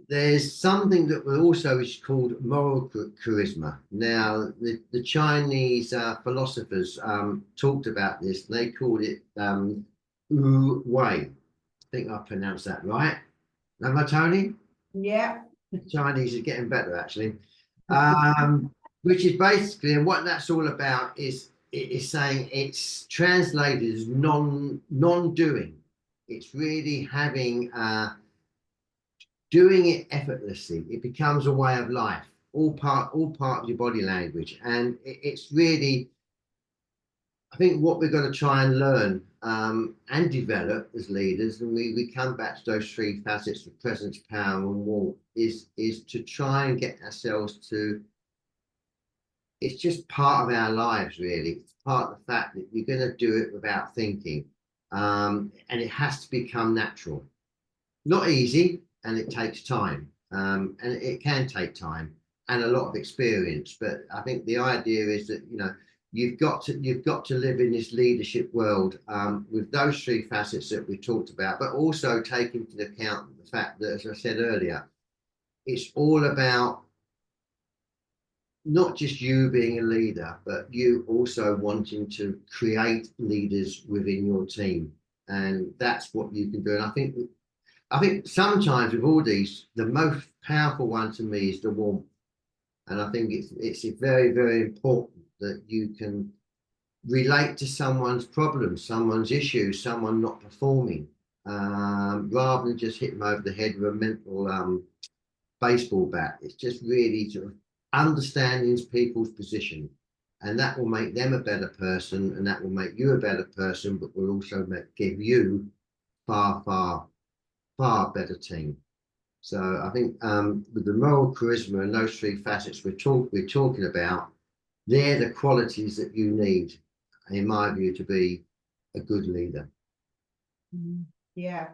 there's something that also is called moral charisma. Now, the Chinese philosophers talked about this. They called it Wu Wei. I think I pronounced that right. Am I, Tony? Yeah. Chinese is getting better, actually. Um, which is basically, and what that's all about is it is saying, it's translated as non-doing. It's really having doing it effortlessly. It becomes a way of life, all part of your body language, and it's really, I think, what we're going to try and learn and develop as leaders, and we come back to those three facets of presence, power, and warmth, is to try and get ourselves to. It's just part of our lives, really. It's part of the fact that you're going to do it without thinking, and it has to become natural. Not easy, and it takes time, and it can take time and a lot of experience. But I think the idea is that, you've got to live in this leadership world, with those three facets that we talked about, but also take into account the fact that, as I said earlier, it's all about not just you being a leader, but you also wanting to create leaders within your team, and that's what you can do. And I think sometimes with all these, the most powerful one to me is the warmth. And I think it's very, very important that you can relate to someone's problems, someone's issues, someone not performing, rather than just hit them over the head with a mental baseball bat. It's just really sort of understanding people's position. And that will make them a better person, and that will make you a better person, but will also give you far, far, far better team. So I think, with the moral charisma and those three facets we're talking about, they're the qualities that you need, in my view, to be a good leader. Yeah.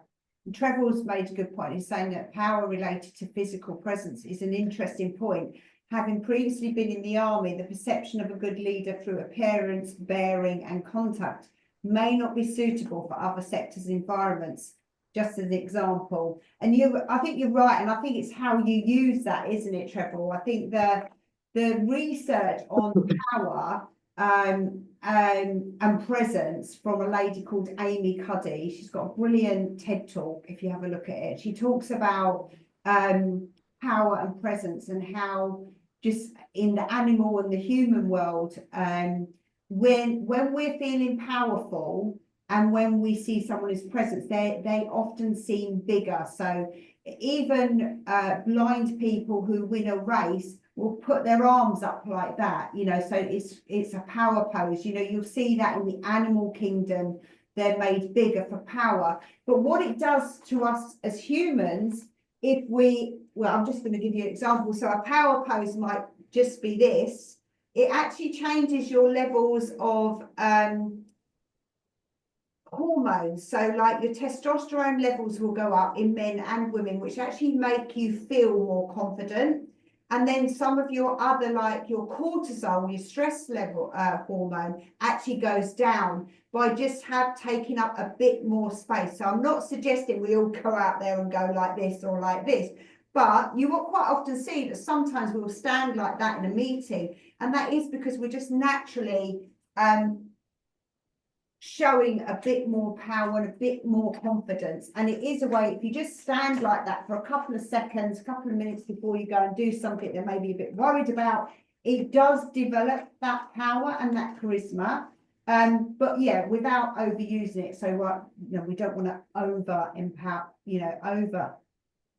And Trevor's made a good point. He's saying that power related to physical presence is an interesting point. Having previously been in the army, the perception of a good leader through appearance, bearing, and contact may not be suitable for other sectors and environments. Just as an example, and I think you're right, and I think it's how you use that, isn't it, Trevor? I think the research on power and presence from a lady called Amy Cuddy. She's got a brilliant TED talk. If you have a look at it, she talks about power and presence, and how just in the animal and the human world, when we're feeling powerful, and when we see someone who's present, they often seem bigger. So even blind people who win a race will put their arms up like that, so it's a power pose. You'll see that in the animal kingdom. They're made bigger for power. But what it does to us as humans, I'm just going to give you an example. So a power pose might just be this. It actually changes your levels of hormones. So like your testosterone levels will go up in men and women, which actually make you feel more confident. And then some of your other, like your cortisol, your stress level hormone, actually goes down by just taking up a bit more space. So I'm not suggesting we all go out there and go like this or like this, but you will quite often see that sometimes we'll stand like that in a meeting, and that is because we're just naturally showing a bit more power and a bit more confidence. And it is a way, if you just stand like that for a couple of seconds, a couple of minutes before you go and do something that may be a bit worried about, it does develop that power and that charisma. But yeah, without overusing it. So we don't want to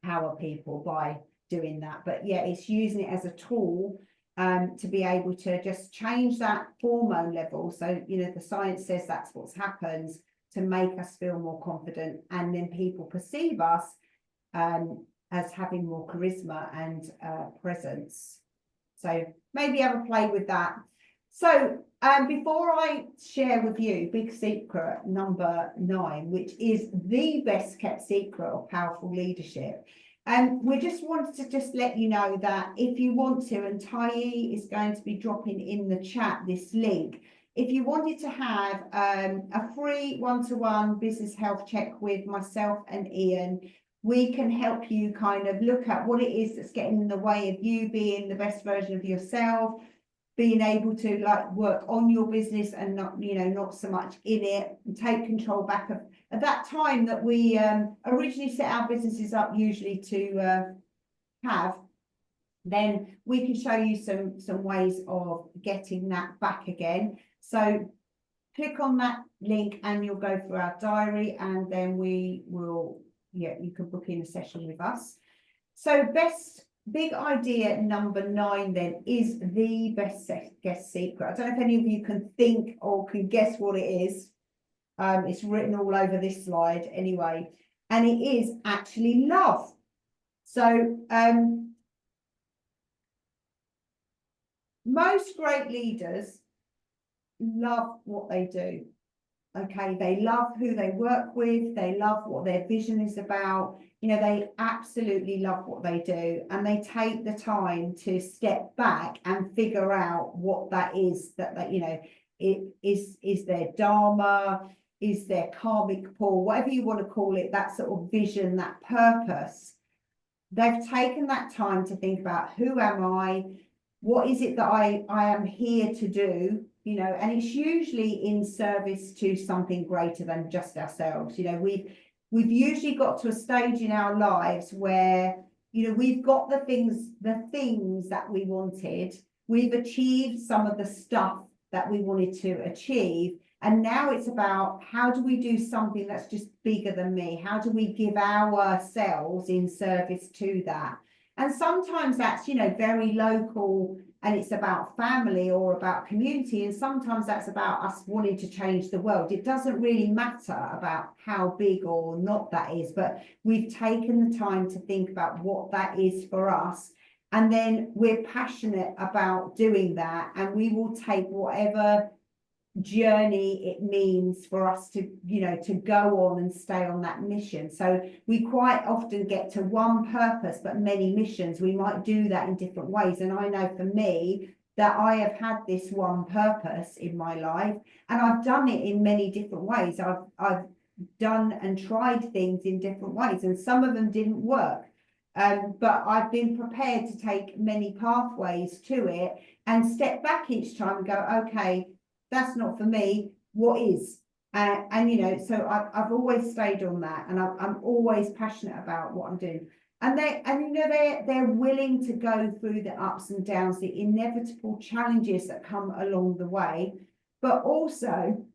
overpower people by doing that. But yeah, it's using it as a tool to be able to just change that hormone level. So, the science says that's what happens, to make us feel more confident, and then people perceive us as having more charisma and presence. So maybe have a play with that. So, before I share with you big secret number 9, which is the best kept secret of powerful leadership, we just wanted to just let you know that if you want to, and Tai is going to be dropping in the chat this link, if you wanted to have a free one-to-one business health check with myself and Ian, we can help you kind of look at what it is that's getting in the way of you being the best version of yourself, being able to like work on your business and not, not so much in it, and take control back of at that time that we originally set our businesses up usually to have. Then we can show you some ways of getting that back again. So click on that link and you'll go through our diary, and then we will, you can book in a session with us. So big idea number 9 then is the best guest secret. I don't know if any of you can think or can guess what it is. It's written all over this slide anyway, and it is actually love. So most great leaders love what they do. Okay, they love who they work with, they love what their vision is about, they absolutely love what they do, and they take the time to step back and figure out what that is, that it is their dharma, is their karmic pull, whatever you want to call it, that sort of vision, that purpose. They've taken that time to think about, who am I? What is it that I am here to do? And it's usually in service to something greater than just ourselves. We've usually got to a stage in our lives where, we've got the things that we wanted. We've achieved some of the stuff that we wanted to achieve. And now it's about, how do we do something that's just bigger than me? How do we give ourselves in service to that? And sometimes that's, very local, and it's about family or about community. And sometimes that's about us wanting to change the world. It doesn't really matter about how big or not that is, but we've taken the time to think about what that is for us. And then we're passionate about doing that. And we will take whatever journey it means for us to to go on and stay on that mission. So we quite often get to one purpose but many missions. We might do that in different ways, and I know for me that I have had this one purpose in my life, and I've done it in many different ways. I've done and tried things in different ways, and some of them didn't work, but I've been prepared to take many pathways to it and step back each time and go, okay, that's not for me, what is? So I've always stayed on that, and I'm always passionate about what I'm doing. And they're willing to go through the ups and downs, the inevitable challenges that come along the way, but also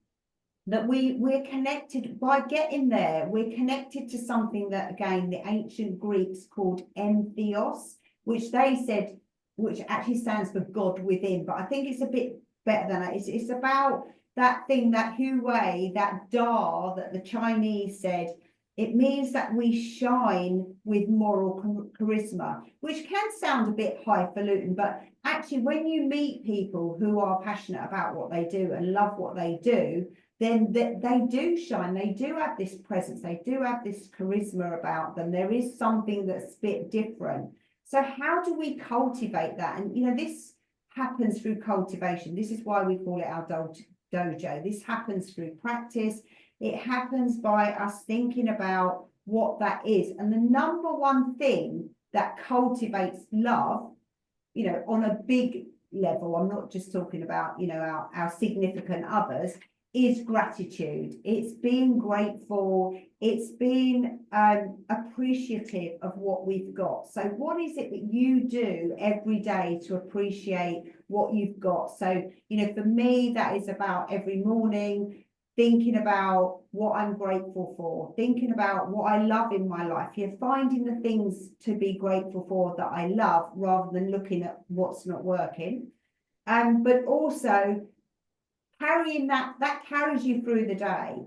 that we're connected by getting there. We're connected to something that, again, the ancient Greeks called entheos, which actually stands for God within, but I think it's a bit better than that. It's about that thing, that hu wei, that da that the Chinese said. It means that we shine with moral charisma, which can sound a bit highfalutin, but actually when you meet people who are passionate about what they do and love what they do, then they do shine. They do have this presence. They do have this charisma about them. There is something that's a bit different. So how do we cultivate that? And this happens through cultivation. This is why we call it our dojo. This happens through practice. It happens by us thinking about what that is. And the number one thing that cultivates love, on a big level, I'm not just talking about, our significant others, is gratitude. It's being grateful. It's being appreciative of what we've got. So what is it that you do every day to appreciate what you've got? So, for me, that is about every morning thinking about what I'm grateful for, thinking about what I love in my life. You're finding the things to be grateful for that I love, rather than looking at what's not working. But also carrying that carries you through the day.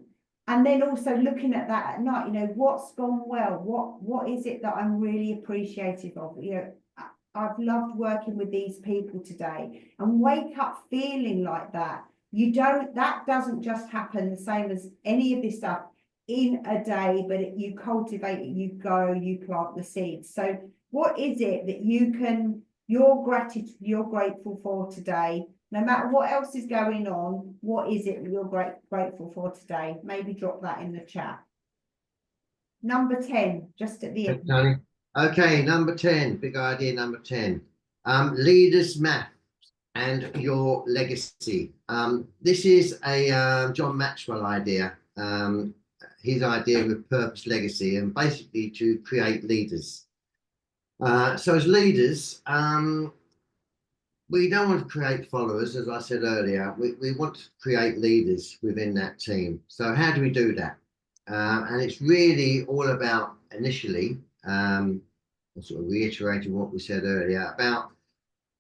And then also looking at that at night, what's gone well? What is it that I'm really appreciative of? I've loved working with these people today, and wake up feeling like that. That doesn't just happen the same as any of this stuff in a day, but you cultivate it, you plant the seeds. So what is it that you're grateful for today? No matter what else is going on, what is it that you're grateful for today? Maybe drop that in the chat. Number 10, just at the end. Tony. Okay, number 10, big idea number 10. Leaders math and your legacy. This is a John Maxwell idea. His idea with purpose legacy, and basically to create leaders. So as leaders, we don't want to create followers, as I said earlier. We want to create leaders within that team. So how do we do that? And it's really all about initially, sort of reiterating what we said earlier, about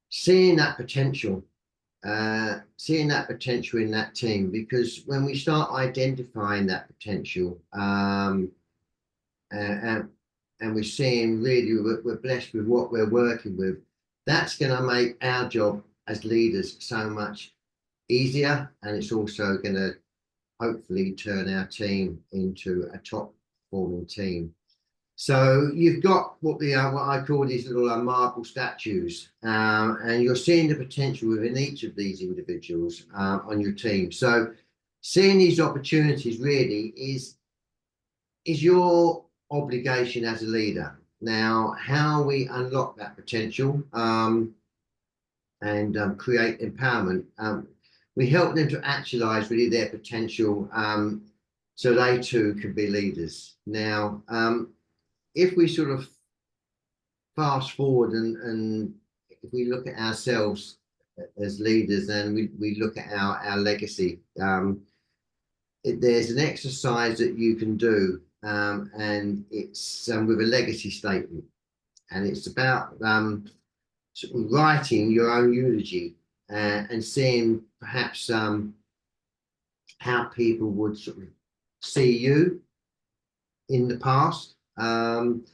seeing that potential in that team, because when we start identifying that potential, and we're seeing really we're blessed with what we're working with, that's going to make our job as leaders so much easier, and it's also going to hopefully turn our team into a top performing team. So you've got what I call these little marble statues, and you're seeing the potential within each of these individuals on your team. So seeing these opportunities really is your obligation as a leader. Now, how we unlock that potential and create empowerment, we help them to actualize really their potential, so they too can be leaders. Now, if we sort of fast forward and if we look at ourselves as leaders, then we look at our legacy. There's an exercise that you can do, and it's with a legacy statement, and it's about sort of writing your own eulogy and seeing perhaps how people would sort of see you in the past. And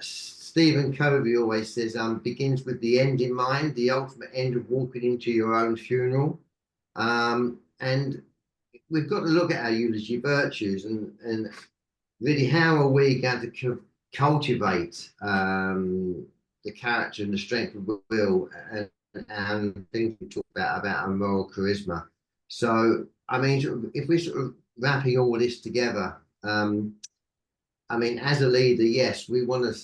Stephen Covey always says, begins with the end in mind, the ultimate end of walking into your own funeral. And we've got to look at our eulogy virtues and really how are we going to cultivate the character and the strength of will and things we talk about our moral charisma. So, I mean, if we're sort of wrapping all this together, I mean, as a leader, yes, we want to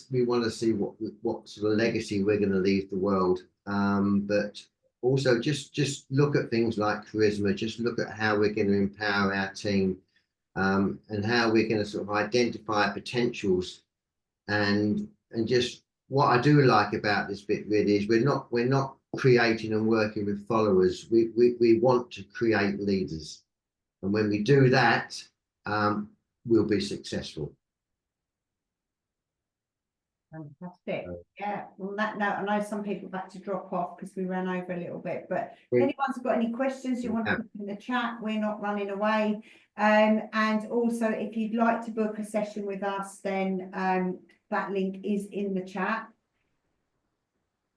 see what sort of legacy we're going to leave the world. But also just look at things like charisma. Just look at how we're going to empower our team, and how we're going to sort of identify potentials. And just what I do like about this bit really is we're not creating and working with followers. We want to create leaders, and when we do that, we'll be successful. Fantastic. Yeah. On that note, I know some people have had to drop off because we ran over a little bit, but if anyone's got any questions you want to put in the chat, we're not running away. And also, if you'd like to book a session with us, then that link is in the chat.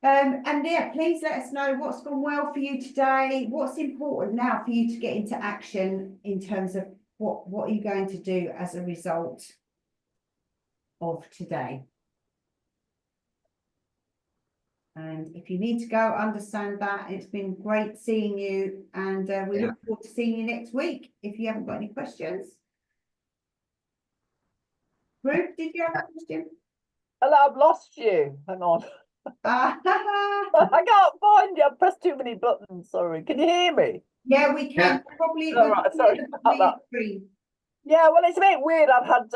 And yeah, please let us know what's gone well for you today. What's important now for you to get into action in terms of what are you going to do as a result of today. And if you need to go, understand that. It's been great seeing you, and we look forward to seeing you next week if you haven't got any questions. Ruth, did you have a question? Hello, I've lost you. Hang on. I I can't find you. I've pressed too many buttons. Sorry. Can you hear me? Yeah, we can. Probably. All right, sorry about that. Yeah, well, it's a bit weird. I've had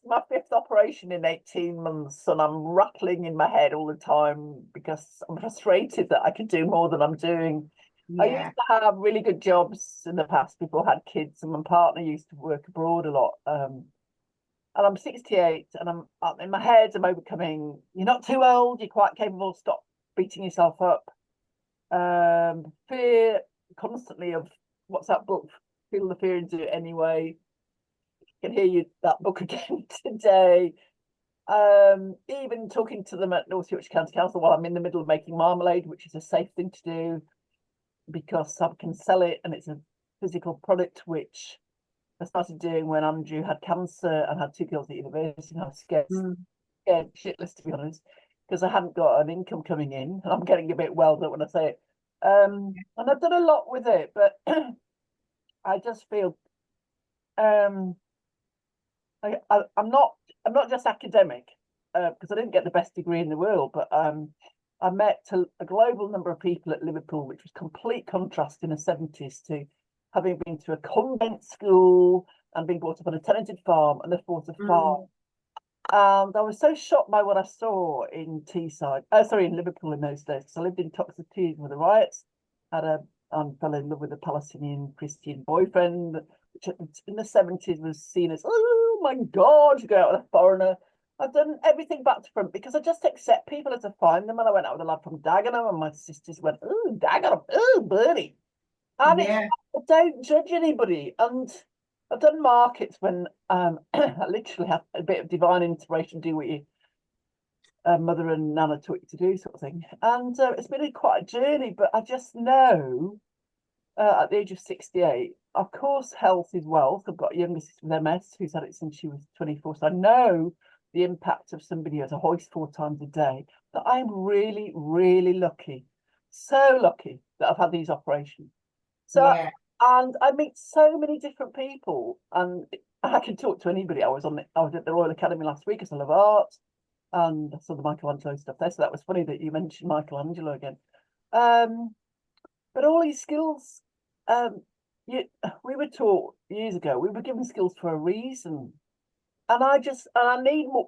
my 5th operation in 18 months, and I'm rattling in my head all the time because I'm frustrated that I can do more than I'm doing. Yeah. I used to have really good jobs in the past before I had kids, and my partner used to work abroad a lot. And I'm 68, and I'm in my head, I'm overcoming, you're not too old, you're quite capable, stop beating yourself up. Fear constantly of, what's that book? Feel the fear and do it anyway. Can hear you that book again today. Even talking to them at North Yorkshire County Council while I'm in the middle of making marmalade, which is a safe thing to do because I can sell it and it's a physical product, which I started doing when Andrew had cancer and had 2 girls at university, and I was scared shitless, to be honest, because I hadn't got an income coming in, and I'm getting a bit welled up when I say it. And I've done a lot with it, but I just feel I'm not just academic, because I didn't get the best degree in the world, but I met a global number of people at Liverpool, which was complete contrast in the 70s to having been to a convent school and being brought up on a tenanted farm and the thought of farm. And I was so shocked by what I saw in Teesside, in Liverpool in those days, because I lived in Toxteth with the riots. Fell in love with a Palestinian Christian boyfriend, which in the 70s was seen as, oh my God, you go out with a foreigner. I've done everything back to front because I just accept people as I find them. And I went out with a lad from Dagenham, and my sisters went, oh, Dagenham, oh, Bernie. And I don't judge anybody. And I've done markets when I literally had a bit of divine inspiration, do what your mother and Nana taught you to do, sort of thing. And it's been quite a journey, but I just know at the age of 68, of course, health is wealth. I've got a younger sister with MS who's had it since she was 24. So I know the impact of somebody who has a hoist 4 times a day, that I'm really, really lucky. So lucky that I've had these operations. So, and I meet so many different people, and I can talk to anybody. I was at the Royal Academy last week because I love art, and I saw the Michelangelo stuff there. So that was funny that you mentioned Michelangelo again. But all these skills, we were taught years ago, we were given skills for a reason. And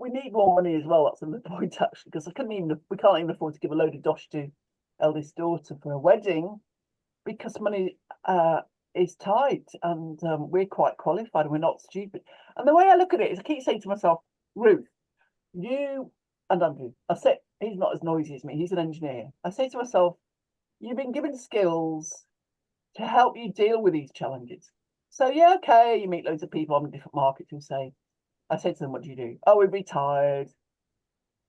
we need more money as well. That's another point, actually, because we can't even afford to give a load of dosh to eldest daughter for a wedding because money is tight, and we're quite qualified and we're not stupid. And the way I look at it is I keep saying to myself, Ruth, you and Andrew, he's not as noisy as me, he's an engineer. I say to myself, you've been given skills to help you deal with these challenges. So yeah, okay, you meet loads of people on different markets who say, I say to them, what do you do? Oh, we're retired,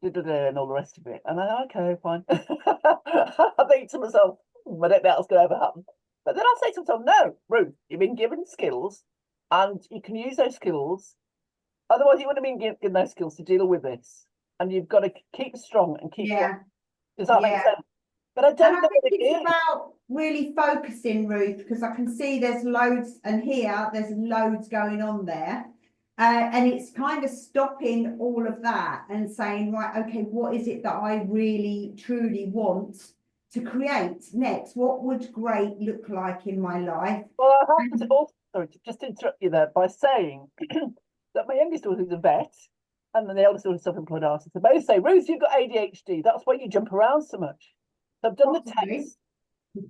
and all the rest of it. And I, okay, fine. I think to myself, I don't think that's going to ever happen. But then I say to myself, no, Ruth, you've been given skills and you can use those skills. Otherwise, you wouldn't have been given those skills to deal with this. And you've got to keep strong and keep. Does that make sense? But I don't know what it is. It's about really focusing, Ruth, because I can see there's loads, and here there's loads going on there. And it's kind of stopping all of that and saying, right, okay, what is it that I really, truly want to create next? What would great look like in my life? Well, I have to also, sorry, just to interrupt you there by saying that my youngest daughter is a vet, and then the eldest daughter is a self-employed artist. They both say, Ruth, you've got ADHD. That's why you jump around so much. So I've done the test.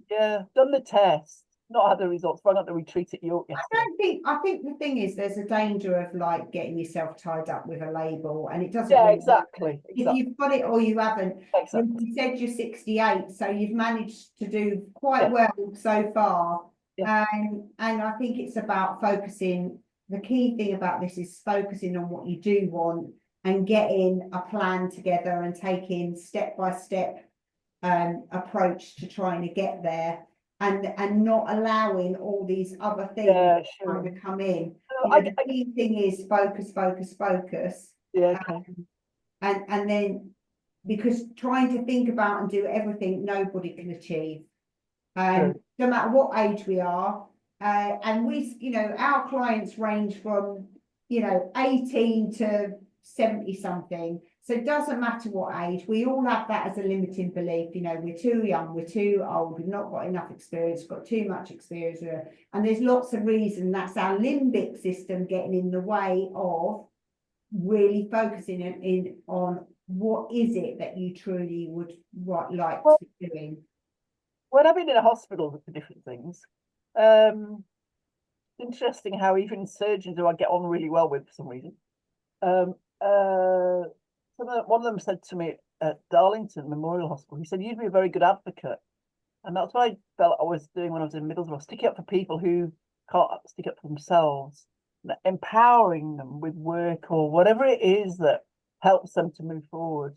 Yeah, done the test. Not had the results. Rang up the retreat at York yesterday. I think the thing is there's a danger of like getting yourself tied up with a label, and it doesn't. Yeah, really exactly. If you've got it or you haven't. Exactly. You said you're 68, so you've managed to do quite well so far. Yeah. And I think it's about focusing. The key thing about this is focusing on what you do want and getting a plan together and taking step-by-step approach to trying to get there. And not allowing all these other things to come in. The key thing is focus. Yeah. Okay. And then, because trying to think about and do everything nobody can achieve. No matter what age we are. And our clients range from 18 to 70 something. So it doesn't matter what age, we all have that as a limiting belief. We're too young, we're too old, we've not got enough experience, got too much experience. And there's lots of reasons. That's our limbic system getting in the way of really focusing in on what is it that you truly would like to be doing. When I've been in a hospital for different things, interesting how even surgeons who I get on really well with for some reason, one of them said to me at Darlington Memorial Hospital, he said, you'd be a very good advocate. And that's what I felt I was doing when I was in Middlesbrough, sticking up for people who can't stick up for themselves, empowering them with work or whatever it is that helps them to move forward.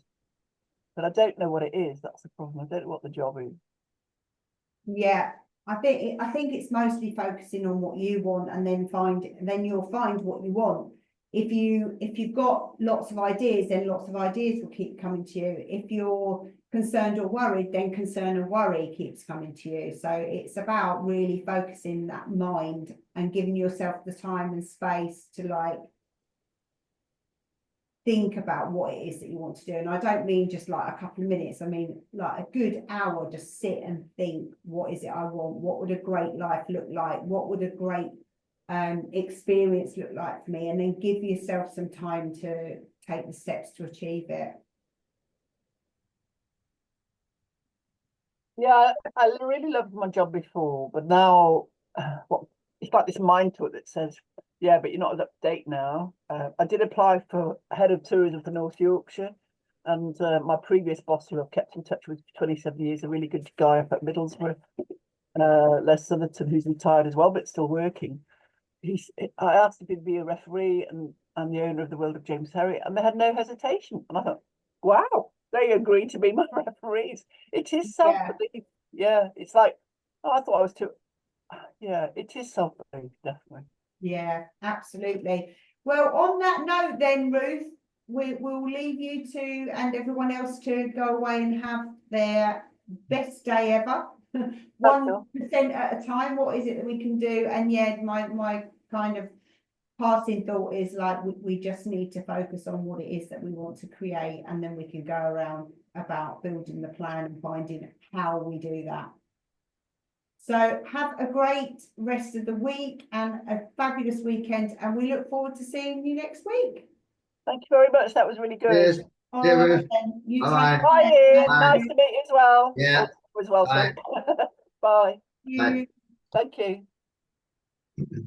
But I don't know what it is. That's the problem. I don't know what the job is. Yeah, I think it's mostly focusing on what you want, and then you'll find what you want. If you've got lots of ideas, then lots of ideas will keep coming to you. If you're concerned or worried, then concern and worry keeps coming to you. So it's about really focusing that mind and giving yourself the time and space to like think about what it is that you want to do. And I don't mean just like a couple of minutes. I mean like a good hour, just sit and think, what is it I want? What would a great life look like? What would a great experience look like for me? And then give yourself some time to take the steps to achieve it. Yeah, I really loved my job before, but now it's like this mind to it that says, yeah, but you're not up to date now. I did apply for head of tourism for North Yorkshire, and my previous boss, who I've kept in touch with for 27 years, a really good guy up at Middlesbrough, Les Sutherton, who's retired as well, but still working. I asked if he'd be a referee and the owner of the World of James Herriot, and they had no hesitation. And I thought, wow, they agreed to be my referees. It is self-belief. Yeah, it's like, oh, I thought I was too. Yeah, it is self-belief, definitely. Yeah, absolutely. Well, on that note then, Ruth, we'll leave you to and everyone else to go away and have their best day ever. 1% at a time. What is it that we can do? And yeah, my kind of passing thought is like we just need to focus on what it is that we want to create, and then we can go around about building the plan and finding how we do that. So have a great rest of the week and a fabulous weekend, and we look forward to seeing you next week. Thank you very much. That was really good. Cheers. All Yeah, right, Ruth. then. You Bye. take Bye, care. Ian. Nice to meet you as well. Yeah. As well, Bye. sorry. Bye. You. Thank you.